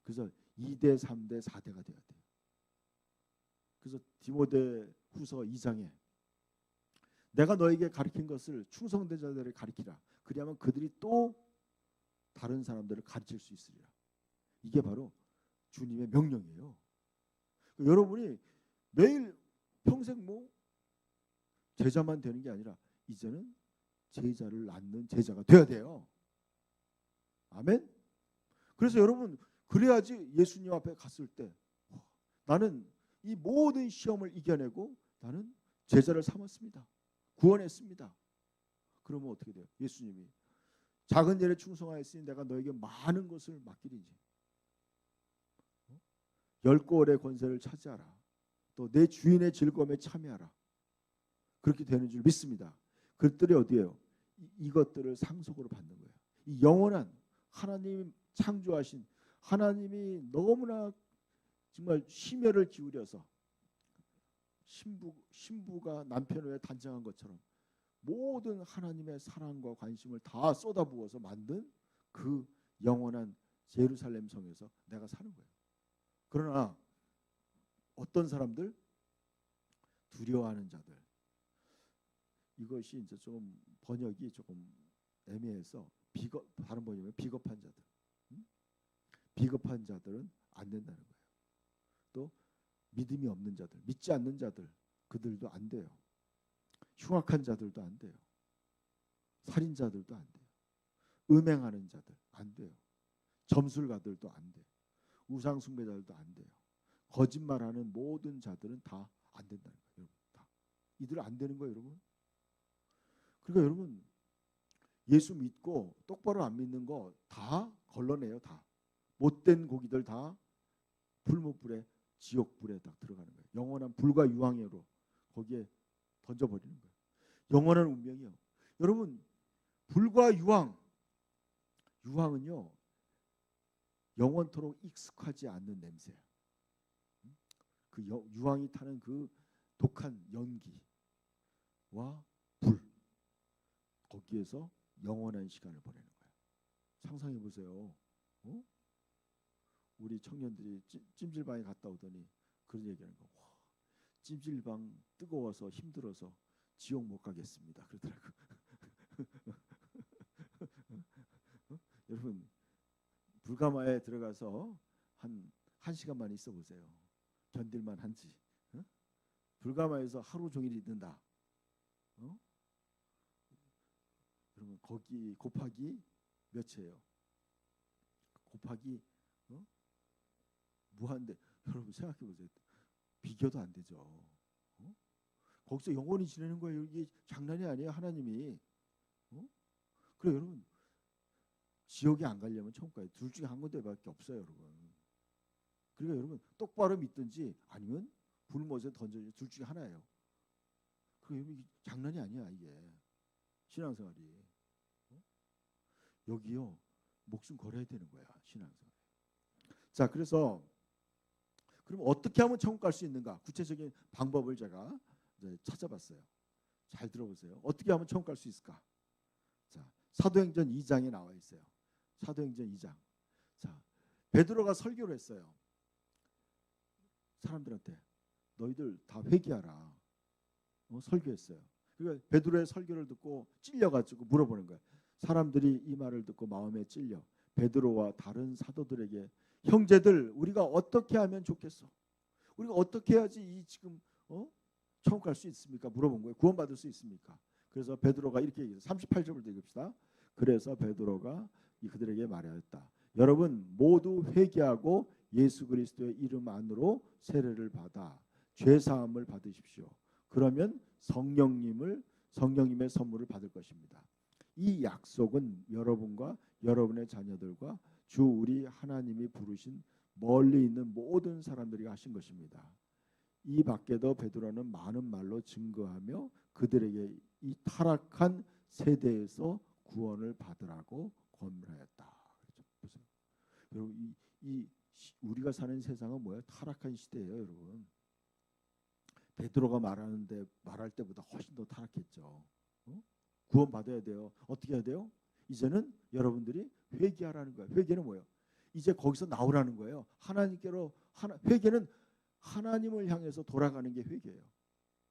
그래서 2대, 3대, 4대가 돼야 돼. 그래서 디모데후서 2장에 내가 너에게 가르친 것을 충성된 자들을 가르치라. 그리하면 그들이 또 다른 사람들을 가르칠 수 있으리라. 이게 바로 주님의 명령이에요. 여러분이 매일 평생 뭐 제자만 되는 게 아니라 이제는 제자를 낳는 제자가 돼야 돼요. 아멘. 그래서 여러분 그래야지 예수님 앞에 갔을 때 나는 이 모든 시험을 이겨내고 나는 제자를 삼았습니다. 구원했습니다. 그러면 어떻게 돼요? 예수님이 작은 일에 충성하였으니 내가 너에게 많은 것을 맡기리니 10골의 권세를 차지하라. 또 내 주인의 즐거움에 참여하라. 그렇게 되는 줄 믿습니다. 그것들이 어디예요? 이것들을 상속으로 받는 거예요. 이 영원한 하나님 창조하신 하나님이 너무나 정말 심혈을 기울여서 신부가 남편을 위해 단장한 것처럼 모든 하나님의 사랑과 관심을 다 쏟아부어서 만든 그 영원한 예루살렘 성에서 내가 사는 거예요. 그러나 어떤 사람들 두려워하는 자들 이것이 이제 좀 번역이 조금 애매해서 다른 번역은 비겁한 자들 비겁한 자들은 안 된다는 거예요. 또 믿음이 없는 자들 믿지 않는 자들 그들도 안 돼요. 흉악한 자들도 안 돼요. 살인자들도 안 돼요. 음행하는 자들 안 돼요. 점술가들도 안 돼요. 우상숭배자들도 안 돼요. 거짓말하는 모든 자들은 다 안 된다는 거예요. 여러분 다 이들 안 되는 거예요, 여러분. 그러니까 여러분 예수 믿고 똑바로 안 믿는 거 다 걸러내요. 다 못된 고기들 다 불못불에 지옥불에 딱 들어가는 거예요. 영원한 불과 유황으로 거기에 던져버리는 거예요. 영원한 운명이요. 여러분 불과 유황은요 영원토록 익숙하지 않는 냄새야. 그 유황이 타는 그 독한 연기와 불 거기에서 영원한 시간을 보내는 거야. 상상해 보세요. 우리 청년들이 찜질방에 갔다 오더니 그런 얘기하는 거. 와, 찜질방 뜨거워서 힘들어서 지옥 못 가겠습니다. 그러더라고. 여러분 불가마에 들어가서 한 1시간만 있어 보세요. 견딜만 한지. 불가마에서 하루 종일 있는다. 여러분 거기 곱하기 몇이에요? 곱하기 무한대. 여러분 생각해 보세요. 비교도 안 되죠. 거기서 영원히 지내는 거예요. 이게 장난이 아니에요. 하나님이. 그래 여러분 지옥에 안 가려면 천국 가요. 둘 중에 한 군데밖에 없어요, 여러분. 그러니까 여러분 똑바로 믿든지 아니면 불못에 던져지 둘 중에 하나예요. 그러니까 장난이 아니야 이게 신앙생활이. 여기요 목숨 걸어야 되는 거야 신앙생활. 자 그래서 그럼 어떻게 하면 천국 갈 수 있는가? 구체적인 방법을 제가 이제 찾아봤어요. 잘 들어보세요. 어떻게 하면 천국 갈 수 있을까? 자 사도행전 2장에 나와 있어요. 사도행전 2장. 자 베드로가 설교를 했어요. 사람들한테 너희들 다 회개하라. 설교했어요. 그러니까 베드로의 설교를 듣고 찔려가지고 물어보는 거예요. 사람들이 이 말을 듣고 마음에 찔려 베드로와 다른 사도들에게 형제들 우리가 어떻게 하면 좋겠어? 우리가 어떻게 해야지 이 지금 천국 갈 수 있습니까? 물어본 거예요. 구원받을 수 있습니까? 그래서 베드로가 이렇게 얘기해요. 38절을 읽읍시다. 그래서 베드로가 그들에게 말하였다. 여러분 모두 회개하고 예수 그리스도의 이름 안으로 세례를 받아 죄 사함을 받으십시오. 그러면 성령님의 선물을 받을 것입니다. 이 약속은 여러분과 여러분의 자녀들과 주 우리 하나님이 부르신 멀리 있는 모든 사람들이 하신 것입니다. 이 밖에도 베드로는 많은 말로 증거하며 그들에게 이 타락한 세대에서 구원을 받으라고 권면하였다. 보세요. 여러분 우리가 사는 세상은 뭐예요? 타락한 시대예요, 여러분. 베드로가 말할 때보다 훨씬 더 타락했죠. 구원 받아야 돼요. 어떻게 해야 돼요? 이제는 여러분들이 회개하라는 거예요. 회개는 뭐예요? 이제 거기서 나오라는 거예요. 회개는 하나님을 향해서 돌아가는 게 회개예요.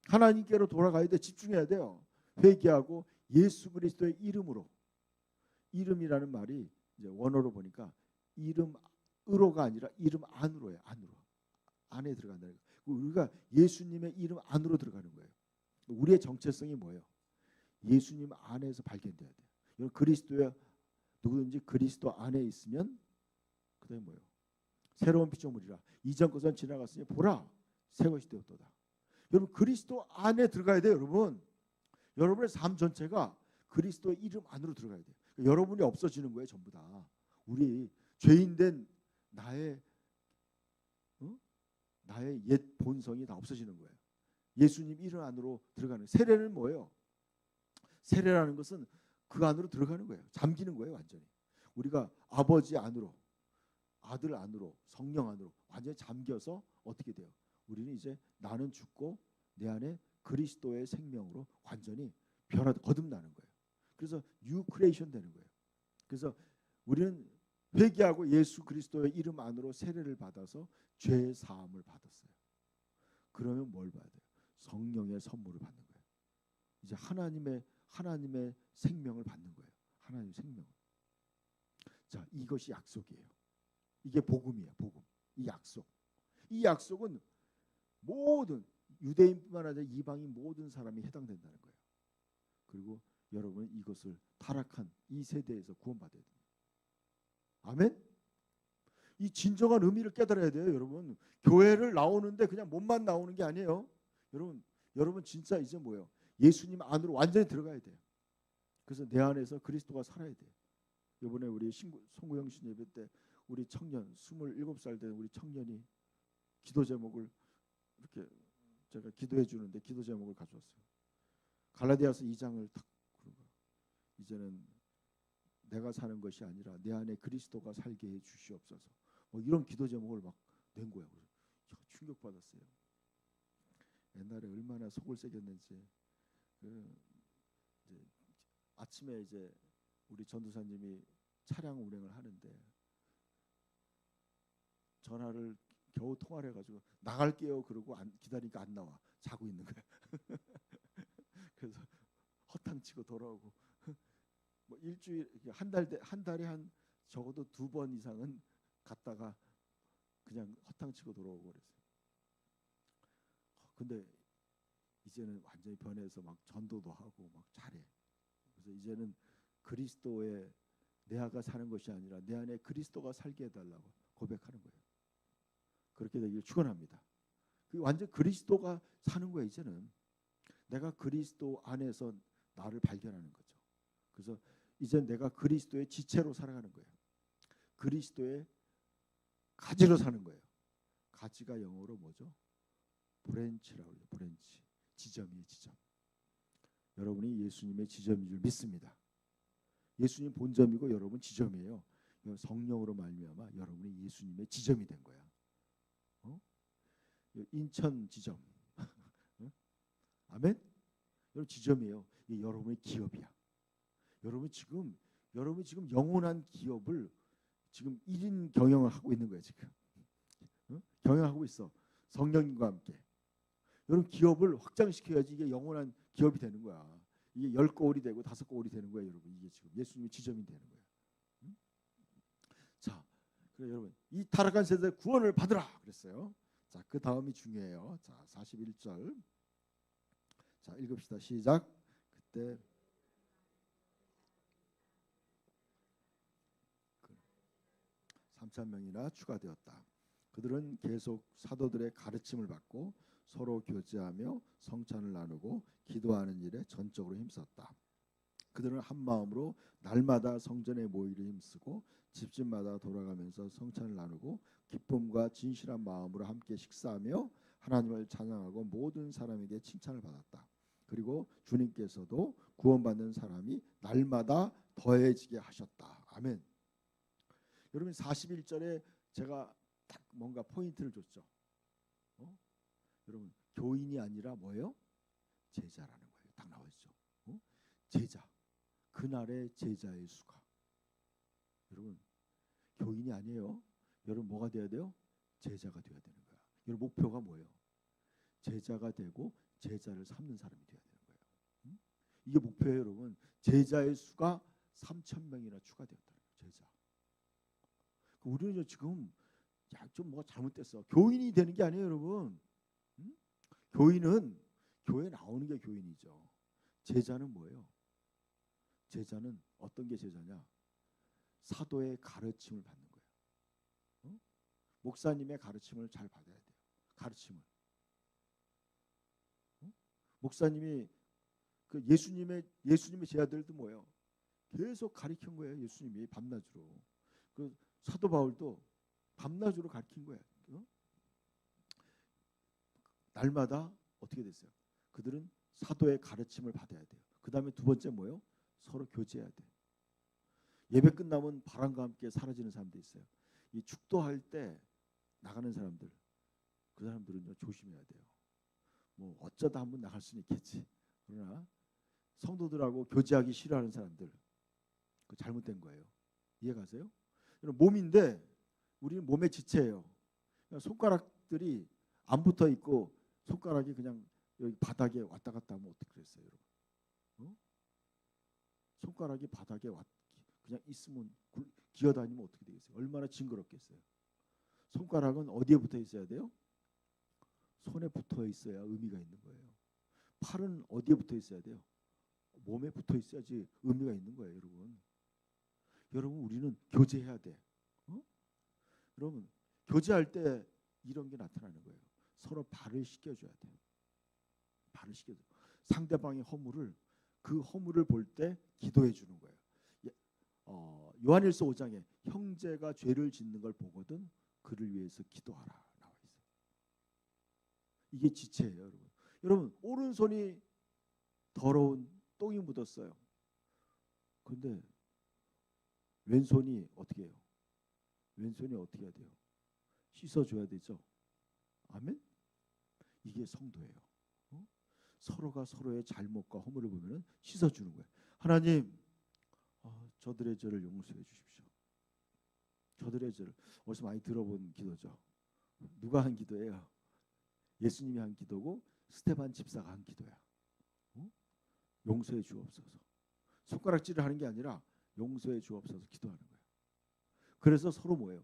하나님께로 돌아가야 돼. 집중해야 돼요. 회개하고 예수 그리스도의 이름으로. 이름이라는 말이 이제 원어로 보니까 이름으로가 아니라 이름 안으로예요. 안에 들어간다는 거예요. 우리가 예수님의 이름 안으로 들어가는 거예요. 우리의 정체성이 뭐예요? 예수님 안에서 발견돼야 돼요. 여러분 그리스도야 누구든지 그리스도 안에 있으면 그다음에 뭐예요? 새로운 피조물이라 이전 것은 지나갔으니 보라 새 것이 되었도다. 여러분 그리스도 안에 들어가야 돼요. 여러분의 삶 전체가 그리스도의 이름 안으로 들어가야 돼요. 여러분이 없어지는 거예요. 전부 다 우리 죄인된 나의 옛 본성이 다 없어지는 거예요. 예수님 이름 안으로 들어가는 세례는 뭐예요? 세례라는 것은 그 안으로 들어가는 거예요. 잠기는 거예요. 완전히 우리가 아버지 안으로 아들 안으로 성령 안으로 완전히 잠겨서 어떻게 돼요? 우리는 이제 나는 죽고 내 안에 그리스도의 생명으로 완전히 거듭나는 거예요. 그래서 뉴 크리에이션 되는 거예요. 그래서 우리는 회개하고 예수 그리스도의 이름 안으로 세례를 받아서 죄 사함을 받았어요. 그러면 뭘 받아야 돼요? 성령의 선물을 받는 거예요. 이제 하나님의 생명을 받는 거예요. 하나님의 생명. 자, 이것이 약속이에요. 이게 복음이에요. 복음. 이 약속. 이 약속은 모든 유대인뿐만 아니라 이방인 모든 사람이 해당된다는 거예요. 그리고 여러분 이것을 타락한 이 세대에서 구원받아야 됩니다. 아멘? 이 진정한 의미를 깨달아야 돼요. 여러분 교회를 나오는데 그냥 몸만 나오는 게 아니에요. 여러분 진짜 이제 뭐예요? 예수님 안으로 완전히 들어가야 돼요. 그래서 내 안에서 그리스도가 살아야 돼요. 이번에 우리 송구영 신 예배 때 우리 청년 27살 된 우리 청년이 기도 제목을 이렇게 제가 기도해 주는데 기도 제목을 가져왔어요. 갈라디아서 2장을 딱 이제는 내가 사는 것이 아니라 내 안에 그리스도가 살게 해 주시옵소서. 이런 기도 제목을 막 낸 거예요. 충격 받았어요. 옛날에 얼마나 속을 새겼는지. 이제 아침에 이제 우리 전도사님이 차량 운행을 하는데 전화를 겨우 통화를 해가지고 나갈게요 그러고 기다리니까 안 나와. 자고 있는 거야. 그래서 허탕치고 돌아오고 뭐 일주일 한 달에 한 적어도 2번 이상은 갔다가 그냥 허탕치고 돌아오고 그랬어요. 근데 이제는 완전히 변해서 막 전도도 하고 막 잘해. 그래서 이제는 그리스도의 내가 사는 것이 아니라 내 안에 그리스도가 살게 해달라고 고백하는 거예요. 그렇게 되기를 축원합니다. 그 완전 그리스도가 사는 거예요. 이제는 내가 그리스도 안에서 나를 발견하는 거죠. 그래서 이제 내가 그리스도의 지체로 살아가는 거예요. 그리스도의 가지로 사는 거예요. 가지가 영어로 뭐죠? 브랜치라고 해요. 브랜치. 지점이에요. 지점. 여러분이 예수님의 지점인 줄 믿습니다. 예수님 본점이고 여러분 지점이에요. 성령으로 말미암아 여러분이 예수님의 지점이 된 거야. 인천 지점. 아멘? 여러분 지점이에요. 이게 여러분의 기업이야. 여러분이 지금 영원한 기업을 지금 1인 경영을 하고 있는 거예요. 지금 경영하고 있어. 성령님과 함께. 여러분 기업을 확장시켜야지 이게 영원한 기업이 되는 거야. 이게 10거울이 되고 5거울이 되는 거예요. 여러분 이게 지금 예수님의 지점이 되는 거예요. 자, 그래 여러분 이 타락한 세대 구원을 받으라 그랬어요. 자, 그 다음이 중요해요. 자, 41절. 자, 읽읍시다. 시작. 그때 3,000명이나 추가되었다. 그들은 계속 사도들의 가르침을 받고 서로 교제하며 성찬을 나누고 기도하는 일에 전적으로 힘썼다. 그들은 한 마음으로 날마다 성전에 모이려 힘쓰고 집집마다 돌아가면서 성찬을 나누고 기쁨과 진실한 마음으로 함께 식사하며 하나님을 찬양하고 모든 사람에게 칭찬을 받았다. 그리고 주님께서도 구원받는 사람이 날마다 더해지게 하셨다. 아멘. 여러분 41절에 제가 딱 뭔가 포인트를 줬죠. 여러분 교인이 아니라 뭐예요? 제자라는 거예요. 딱 나와 있죠. 제자. 그날의 제자의 수가. 여러분 교인이 아니에요. 여러분 뭐가 돼야 돼요? 제자가 돼야 되는 거야. 여러분 목표가 뭐예요? 제자가 되고 제자를 삼는 사람이 돼야 되는 거예요. 이게 목표예요, 여러분. 제자의 수가 3,000명이나 추가되었다는 거예요. 제자. 우리는 지금 좀 뭐가 잘못됐어. 교인이 되는 게 아니에요, 여러분. 교인은 교회 나오는 게 교인이죠. 제자는 뭐예요? 제자는 어떤 게 제자냐? 사도의 가르침을 받는 거예요. 목사님의 가르침을 잘 받아야 돼요. 가르침을. 목사님이 그 예수님의 제자들도 뭐예요? 계속 가르친 거예요. 예수님이 밤낮으로. 그 사도 바울도 밤낮으로 가르친 거예요. 날마다 어떻게 됐어요? 그들은 사도의 가르침을 받아야 돼요. 그 다음에 두 번째 뭐예요? 서로 교제해야 돼요. 예배 끝나면 바람과 함께 사라지는 사람도 있어요. 이 축도할 때 나가는 사람들, 그 사람들은요 조심해야 돼요. 뭐 어쩌다 한번 나갈 수는 있겠지. 그러나 성도들하고 교제하기 싫어하는 사람들, 그 잘못된 거예요. 이해가세요? 몸인데 우리는 몸의 지체예요. 손가락들이 안 붙어 있고 손가락이 그냥 여기 바닥에 왔다 갔다 하면 어떻게 그랬어요, 여러분? 손가락이 바닥에 그냥 있으면 기어다니면 어떻게 되겠어요? 얼마나 징그럽겠어요. 손가락은 어디에 붙어 있어야 돼요? 손에 붙어 있어야 의미가 있는 거예요. 팔은 어디에 붙어 있어야 돼요? 몸에 붙어 있어야지 의미가 있는 거예요, 여러분. 여러분 우리는 교제해야 돼. 여러분 교제할 때 이런 게 나타나는 거예요. 서로 발을 씻겨줘야 돼요. 발을 씻겨줘. 상대방의 허물을 그 허물을 볼 때 기도해 주는 거예요. 요한일서 5장에 형제가 죄를 짓는 걸 보거든 그를 위해서 기도하라 나와 있어요. 이게 지체예요, 여러분. 여러분 오른손이 더러운 똥이 묻었어요. 그런데 왼손이 어떻게 해요? 왼손이 어떻게 해야 돼요? 씻어줘야 되죠. 아멘. 이게 성도예요. 서로가 서로의 잘못과 허물을 보면 씻어주는 거예요. 하나님, 저들의 죄를 용서해 주십시오. 저들의 죄를 어디서 많이 들어본 기도죠. 누가 한 기도예요? 예수님이 한 기도고 스테반 집사가 한 기도야. 용서해 주옵소서. 손가락질을 하는 게 아니라 용서해 주옵소서 기도하는 거예요. 그래서 서로 뭐예요?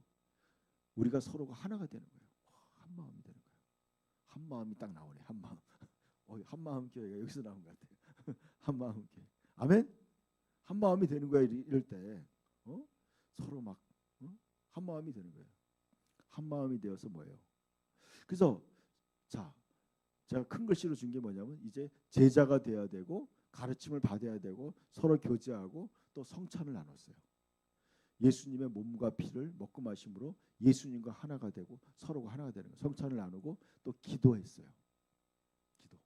우리가 서로가 하나가 되는 거예요. 한 마음이 되는 거예요. 한 마음이 딱 나오네. 한 마음. 한 마음 교회가 여기서 나온 것 같아요. 한 마음 교회. 아멘. 한 마음이 되는 거야. 이럴 때 서로 막 한 마음이 되는 거예요. 한 마음이 되어서 뭐예요? 그래서 자, 제가 큰 글씨로 준 게 뭐냐면 이제 제자가 돼야 되고 가르침을 받아야 되고 서로 교제하고 또 성찬을 나눴어요. 예수님의 몸과 피를 먹고 마심으로 예수님과 하나가 되고 서로가 하나가 되는 거예요. 성찬을 나누고 또 기도했어요. 기도.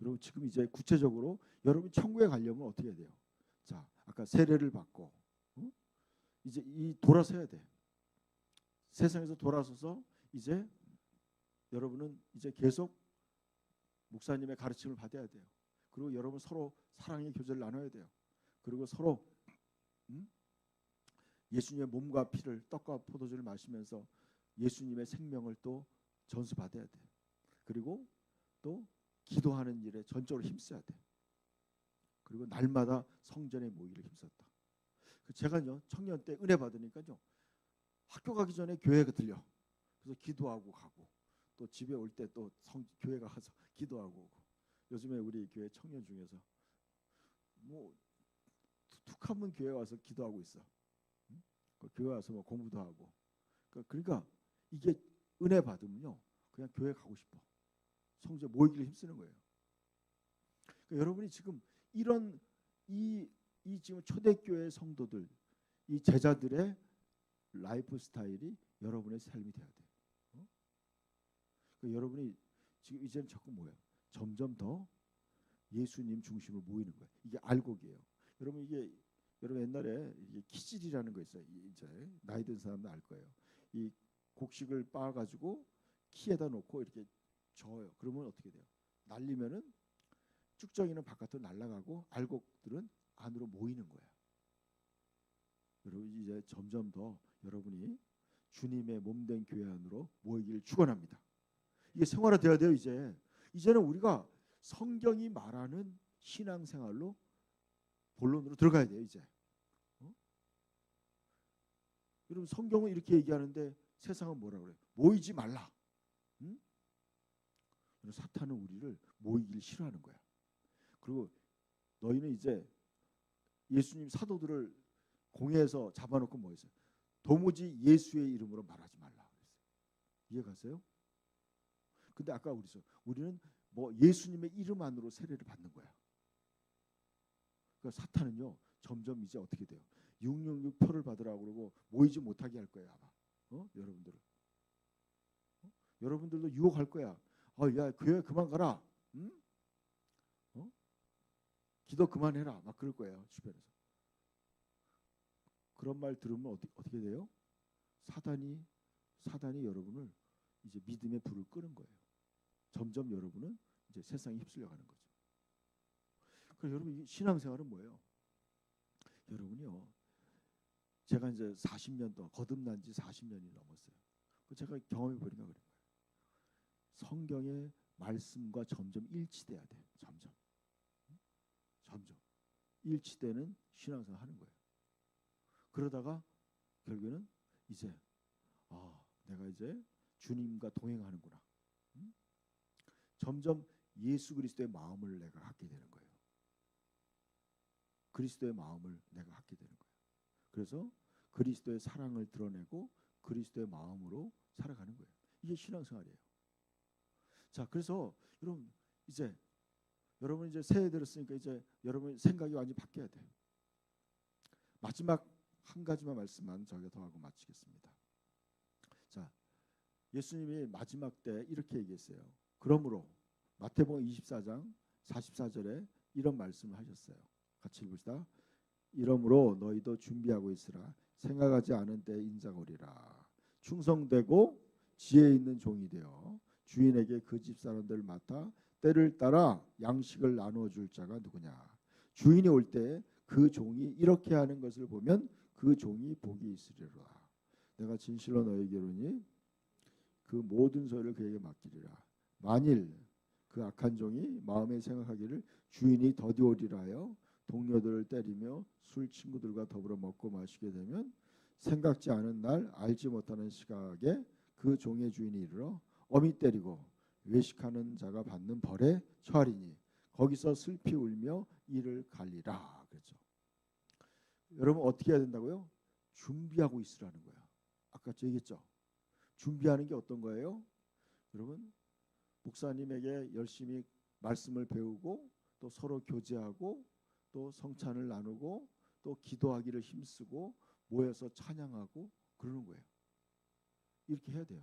여러분 지금 이제 구체적으로 여러분 천국에 가려면 어떻게 해야 돼요? 자, 아까 세례를 받고 이제 이 돌아서야 돼. 세상에서 돌아서서 이제 여러분은 이제 계속 목사님의 가르침을 받아야 돼요. 그리고 여러분 서로 사랑의 교제를 나눠야 돼요. 그리고 서로 예수님의 몸과 피를 떡과 포도주를 마시면서 예수님의 생명을 또 전수받아야 돼. 그리고 또 기도하는 일에 전적으로 힘써야 돼. 그리고 날마다 성전에 모이기를 힘썼다. 제가요 청년 때 은혜 받으니까요 학교 가기 전에 교회가 들려. 그래서 기도하고 가고 또 집에 올 때 또 교회 가서 기도하고 오고. 요즘에 우리 교회 청년 중에서 뭐 툭하면 교회 와서 기도하고 있어. 교회 와서 뭐 공부도 하고. 그러니까 이게 은혜 받으면요 그냥 교회 가고 싶어. 성전 모이기를 힘쓰는 거예요. 그러니까 여러분이 지금 이런 이 지금 초대교회 성도들, 이 제자들의 라이프 스타일이 여러분의 삶이 돼야 돼. 그러니까 여러분이 지금 이제는 자꾸 뭐예요? 점점 더 예수님 중심으로 모이는 거예요. 이게 알곡이에요. 여러분 이게 여러분 옛날에 이게 키질이라는 거 있어요. 이제 나이 든 사람도 알 거예요. 이 곡식을 빻아가지고 키에다 놓고 이렇게 저어요. 그러면 어떻게 돼요? 날리면은 쭉정이는 바깥으로 날아가고 알곡들은 안으로 모이는 거예요. 여러분 이제 점점 더 여러분이 주님의 몸된 교회 안으로 모이기를 축원합니다. 이게 생활화돼야 돼요. 이제는 우리가 성경이 말하는 신앙생활로 본론으로 들어가야 돼요. 이제 여러분 성경은 이렇게 얘기하는데 세상은 뭐라 그래요? 모이지 말라. 응? 사탄은 우리를 모이기를 싫어하는 거야. 그리고 너희는 이제 예수님 사도들을 공회에서 잡아놓고 뭐 했어요? 도무지 예수의 이름으로 말하지 말라 그랬어요. 이해가세요? 근데 아까 우리는 뭐 예수님의 이름 안으로 세례를 받는 거야. 그러니까 사탄은요 점점 이제 어떻게 돼요? 666 표를 받으라고 그러고 모이지 못하게 할 거예요 아마. 여러분들은 여러분들도 유혹할 거야. 야 교회 그만 가라. 응? 기도 그만해라. 막 그럴 거예요 주변에서. 그런 말 들으면 어떻게 돼요? 사단이 여러분을 이제 믿음의 불을 끄는 거예요. 점점 여러분은 이제 세상에 휩쓸려가는 거죠. 그래서 여러분 이 신앙생활은 뭐예요? 여러분이요. 제가 이제 40년 동안 거듭난 지 40년이 넘었어요. 제가 경험해 보니까 그런 거예요. 성경의 말씀과 점점 일치돼야 돼. 점점 일치되는 신앙생활 하는 거예요. 그러다가 결국에는 이제 내가 이제 주님과 동행하는구나. 점점 예수 그리스도의 마음을 내가 갖게 되는 거예요. 그리스도의 마음을 내가 갖게 되는 거예요. 그래서 그리스도의 사랑을 드러내고 그리스도의 마음으로 살아가는 거예요. 이게 신앙생활이에요. 자, 그래서 여러분 이제 새해 들었으니까 이제 여러분 생각이 완전히 바뀌어야 돼요. 마지막 한 가지만 말씀만 저희가 더 하고 마치겠습니다. 자, 예수님이 마지막 때 이렇게 얘기했어요. 그러므로 마태복음 24장 44절에 이런 말씀을 하셨어요. 같이 읽읍시다. 이러므로 너희도 준비하고 있으라. 생각하지 않은 때 인자가 오리라. 충성되고 지혜 있는 종이 되어 주인에게 그 집 사람들을 맡아 때를 따라 양식을 나누어 줄 자가 누구냐. 주인이 올 때 그 종이 이렇게 하는 것을 보면 그 종이 복이 있으리라. 내가 진실로 너에게 이르노니 그 모든 소유를 그에게 맡기리라. 만일 그 악한 종이 마음에 생각하기를 주인이 더디 오리라 하여 동료들을 때리며 술 친구들과 더불어 먹고 마시게 되면 생각지 않은 날 알지 못하는 시각에 그 종의 주인이 이르러 엄히 때리고 외식하는 자가 받는 벌에 처하리니 거기서 슬피 울며 이를 갈리라. 그렇죠. 여러분 어떻게 해야 된다고요? 준비하고 있으라는 거야. 아까 저 얘기했죠. 준비하는 게 어떤 거예요? 여러분 목사님에게 열심히 말씀을 배우고 또 서로 교제하고 또 성찬을 나누고 또 기도하기를 힘쓰고 모여서 찬양하고 그러는 거예요. 이렇게 해야 돼요.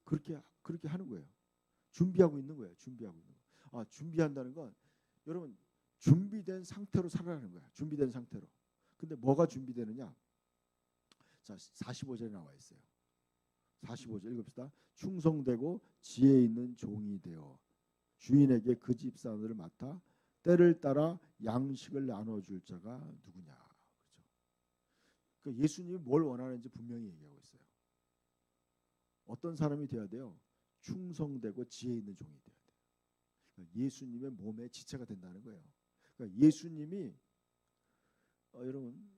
그렇게 하는 거예요. 준비하고 있는 거예요. 준비하고 있는 거. 준비한다는 건 여러분 준비된 상태로 살아가는 거야. 준비된 상태로. 근데 뭐가 준비되느냐? 자, 45절에 나와 있어요. 45절 읽읍시다. 충성되고 지혜 있는 종이 되어 주인에게 그 집 사람들을 맡아 때를 따라 양식을 나눠줄 자가 누구냐. 그렇죠? 그러니까 예수님이 뭘 원하는지 분명히 얘기하고 있어요. 어떤 사람이 돼야 돼요? 충성되고 지혜 있는 종이 돼야 돼요. 그러니까 예수님의 몸에 지체가 된다는 거예요. 그러니까 예수님이 여러분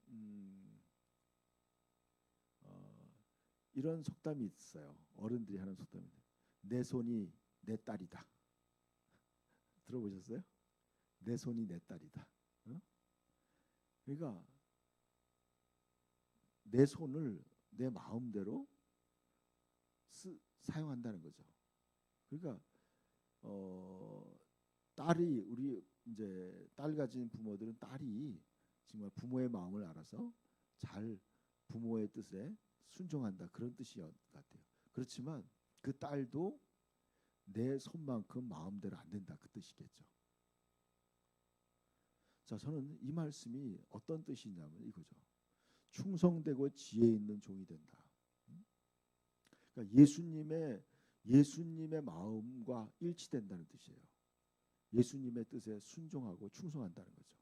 이런 속담이 있어요. 어른들이 하는 속담인데 내 손이 내 딸이다. 들어보셨어요? 내 손이 내 딸이다. 그러니까 내 손을 내 마음대로 사용한다는 거죠. 그러니까 딸이 우리 이제 딸 가진 부모들은 딸이 정말 부모의 마음을 알아서 잘 부모의 뜻에 순종한다 그런 뜻이 같아요. 그렇지만 그 딸도 내 손만큼 마음대로 안 된다 그 뜻이겠죠. 자, 저는 이 말씀이 어떤 뜻이냐면 이거죠. 충성되고 지혜 있는 종이 된다. 그러니까 예수님의 마음과 일치된다는 뜻이에요. 예수님의 뜻에 순종하고 충성한다는 거죠.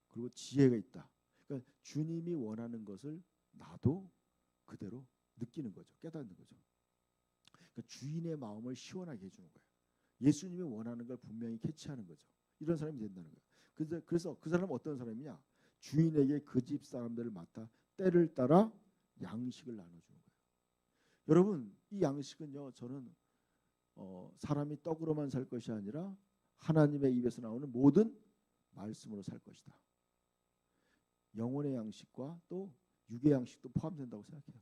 그리고 지혜가 있다. 그러니까 주님이 원하는 것을 나도 그대로 느끼는 거죠. 깨닫는 거죠. 그러니까 주인의 마음을 시원하게 해주는 거예요. 예수님이 원하는 걸 분명히 캐치하는 거죠. 이런 사람이 된다는 거예요. 그래서 그 사람은 어떤 사람이냐? 주인에게 그 집 사람들을 맡아 때를 따라 양식을 나눠주는 거예요. 여러분, 이 양식은요, 저는 사람이 떡으로만 살 것이 아니라 하나님의 입에서 나오는 모든 말씀으로 살 것이다. 영혼의 양식과 또 육의 양식도 포함된다고 생각해요.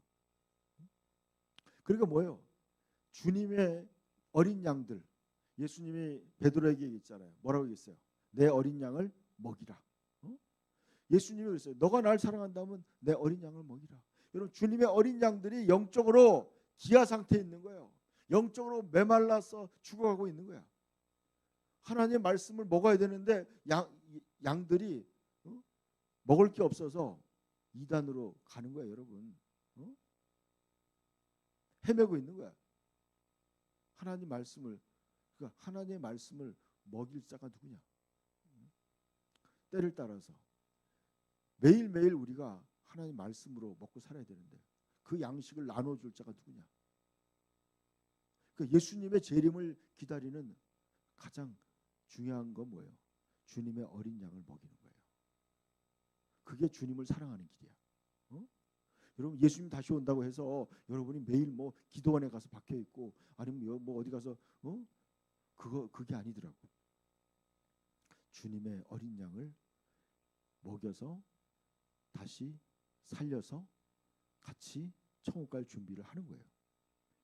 그러니까 뭐예요? 주님의 어린 양들, 예수님이 베드로에게 얘기했잖아요. 뭐라고 얘기했어요? 내 어린 양을 먹이라. 예수님이 그랬어요. 너가 날 사랑한다면 내 어린 양을 먹이라. 여러분, 주님의 어린 양들이 영적으로 기아 상태에 있는 거예요. 영적으로 메말라서 죽어가고 있는 거야. 하나님의 말씀을 먹어야 되는데 양들이 먹을 게 없어서 이단으로 가는 거야, 여러분. 헤매고 있는 거야. 그러니까 하나님의 말씀을 먹일 자가 누구냐? 때를 따라서 매일매일 우리가 하나님 말씀으로 먹고 살아야 되는데 그 양식을 나눠줄 자가 누구냐? 그러니까 예수님의 재림을 기다리는 가장 중요한 건 뭐예요? 주님의 어린 양을 먹이는 거예요. 그게 주님을 사랑하는 길이야. 여러분, 예수님 다시 온다고 해서 여러분이 매일 뭐 기도원에 가서 박혀 있고 아니면 뭐 어디 가서 그게 아니더라고. 주님의 어린 양을 먹여서 다시 살려서 같이 천국 갈 준비를 하는 거예요.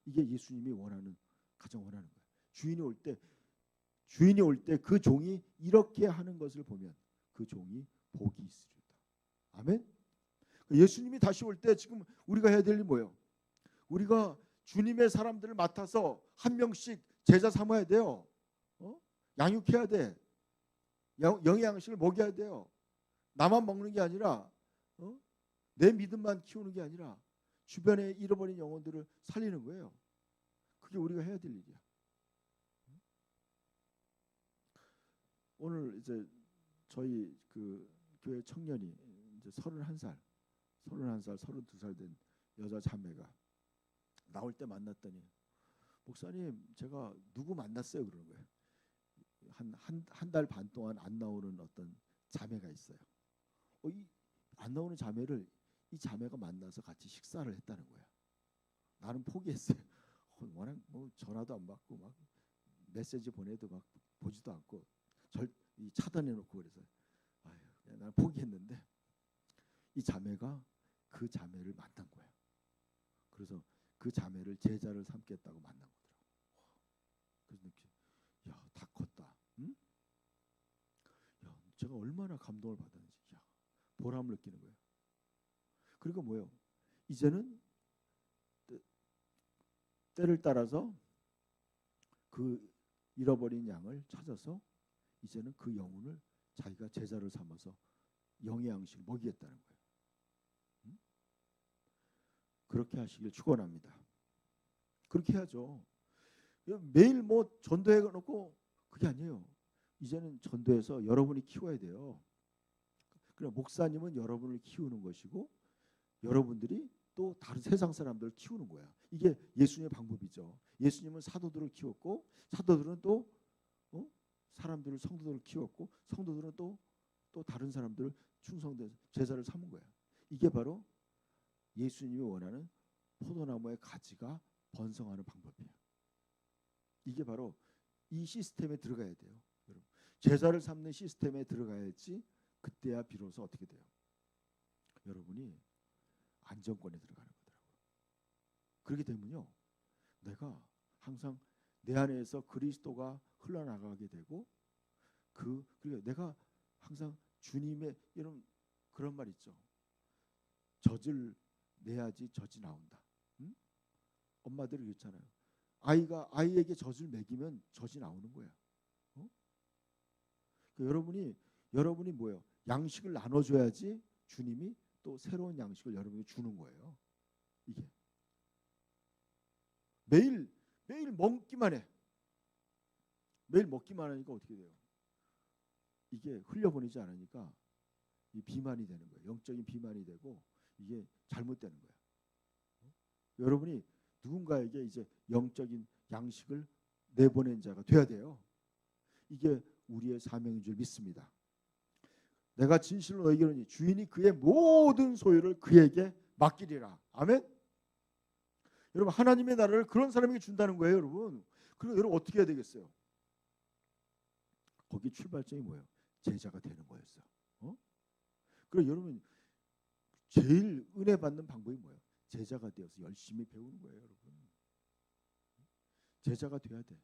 이게 예수님이 가장 원하는 거예요. 주인이 올 때 그 종이 이렇게 하는 것을 보면 그 종이 복이 있으리로다. 아멘. 예수님이 다시 올 때 지금 우리가 해야 될 일이 뭐예요? 우리가 주님의 사람들을 맡아서 한 명씩 제자 삼아야 돼요. 양육해야 돼. 영의 양식을 먹여야 돼요. 나만 먹는 게 아니라 내 믿음만 키우는 게 아니라 주변에 잃어버린 영혼들을 살리는 거예요. 그게 우리가 해야 될 일이야. 오늘 이제 저희 그 교회 청년이 이제 31살, 32살 된 여자 자매가 나올 때 만났더니 목사님, 제가 누구 만났어요? 그러는 거예요. 한 달 반 동안 안 나오는 어떤 자매가 있어요. 안 나오는 자매를 이 자매가 만나서 같이 식사를 했다는 거야. 나는 포기했어요. 워낙 뭐 전화도 안 받고 막 메시지 보내도 막 보지도 않고 차단해놓고 그래서 나는 포기했는데 이 자매가 그 자매를 만난 거야. 그래서 그 자매를 제자를 삼겠다고 만난 거더라고. 그래서 다 컸다. 응? 제가 얼마나 감동을 받았는지 보람을 느끼는 거예요. 그리고 뭐예요? 이제는 때를 따라서 그 잃어버린 양을 찾아서 이제는 그 영혼을 자기가 제자를 삼아서 영의 양식을 먹이겠다는 거예요. 응? 그렇게 하시길 축원합니다. 그렇게 해야죠. 매일 뭐 전도해 놓고 그게 아니에요. 이제는 전도해서 여러분이 키워야 돼요. 그래, 목사님은 여러분을 키우는 것이고 여러분들이 또 다른 세상 사람들을 키우는 거야. 이게 예수님의 방법이죠. 예수님은 사도들을 키웠고 사도들은 또 성도들을 키웠고 성도들은 또 다른 사람들을 충성돼서 제자를 삼은 거야. 이게 바로 예수님이 원하는 포도나무의 가지가 번성하는 방법이에요. 이게 바로 이 시스템에 들어가야 돼요. 여러분, 제자를 삼는 시스템에 들어가야지 그때야 비로소 어떻게 돼요? 여러분이 안정권에 들어가는 거더라고요. 그렇게 되면요, 내가 항상 내 안에서 그리스도가 흘러나가게 되고 그러니까 내가 항상 주님의 이런 그런 말 있죠. 젖을 내야지 젖이 나온다. 응? 엄마들이 그렇잖아요. 아이에게 젖을 먹이면 젖이 나오는 거야. 어? 그러니까 여러분이 뭐예요? 양식을 나눠줘야지 주님이 또 새로운 양식을 여러분에게 주는 거예요. 이게 매일 먹기만 해. 매일 먹기만 하니까 어떻게 돼요? 이게 흘려보내지 않으니까 이 비만이 되는 거예요. 영적인 비만이 되고 이게 잘못되는 거예요. 여러분이 누군가에게 이제 영적인 양식을 내보낸 자가 돼야 돼요. 이게 우리의 사명인 줄 믿습니다. 내가 진실로 너에게 이르노니 주인이 그의 모든 소유를 그에게 맡기리라. 아멘. 여러분 하나님의 나라를 그런 사람에게 준다는 거예요, 여러분. 그럼 여러분 어떻게 해야 되겠어요? 거기 출발점이 뭐예요? 제자가 되는 거였어요. 그럼 여러분 제일 은혜 받는 방법이 뭐예요? 제자가 되어서 열심히 배우는 거예요, 여러분. 제자가 돼야 돼.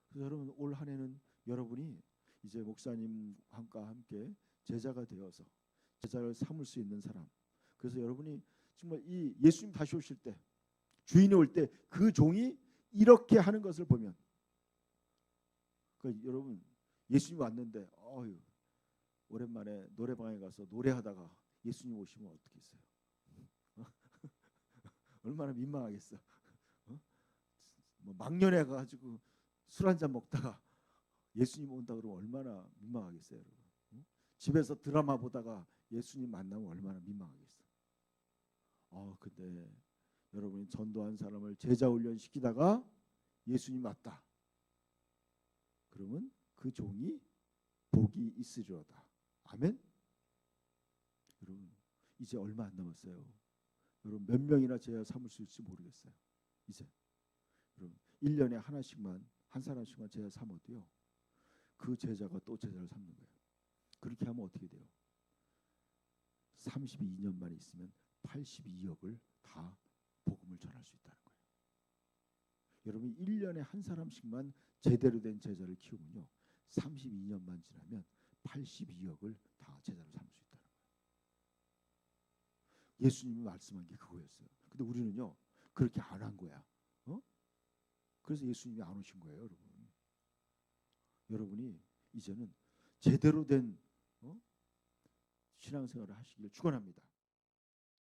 그래서 여러분 올 한 해는 여러분이 이제 목사님과 함께 제자가 되어서 제자를 삼을 수 있는 사람. 그래서 여러분이 정말 이 예수님 다시 오실 때 주인이 올 때 그 종이 이렇게 하는 것을 보면 그러니까 여러분 예수님 왔는데 오랜만에 노래방에 가서 노래하다가 예수님 오시면 어떻겠어요? 얼마나 민망하겠어. 뭐 막년에 가지고 술 한잔 먹다가 예수님 온다 그러면 얼마나 민망하겠어요, 여러분. 집에서 드라마 보다가 예수님 만나면 얼마나 민망하겠어. 근데 여러분이 전도한 사람을 제자 훈련 시키다가 예수님 왔다. 그러면 그 종이 복이 있으리로다. 아멘. 여러분 이제 얼마 안 남았어요. 여러분 몇 명이나 제자 삼을 수 있을지 모르겠어요. 이제 여러분 1년에 한 사람씩만 제자 삼어도요. 그 제자가 또 제자를 삼는 거예요. 그렇게 하면 어떻게 돼요? 32년만 있으면 82억을 다 복음을 전할 수 있다는 거예요. 여러분 1년에 한 사람씩만 제대로 된 제자를 키우면요. 32년만 지나면 82억을 다 제자로 삼을 수 있다는 거예요. 예수님이 말씀한 게 그거였어요. 근데 우리는요. 그렇게 안 한 거야. 그래서 예수님이 안 오신 거예요, 여러분. 여러분이 이제는 제대로 된 신앙생활을 하시길 축원합니다.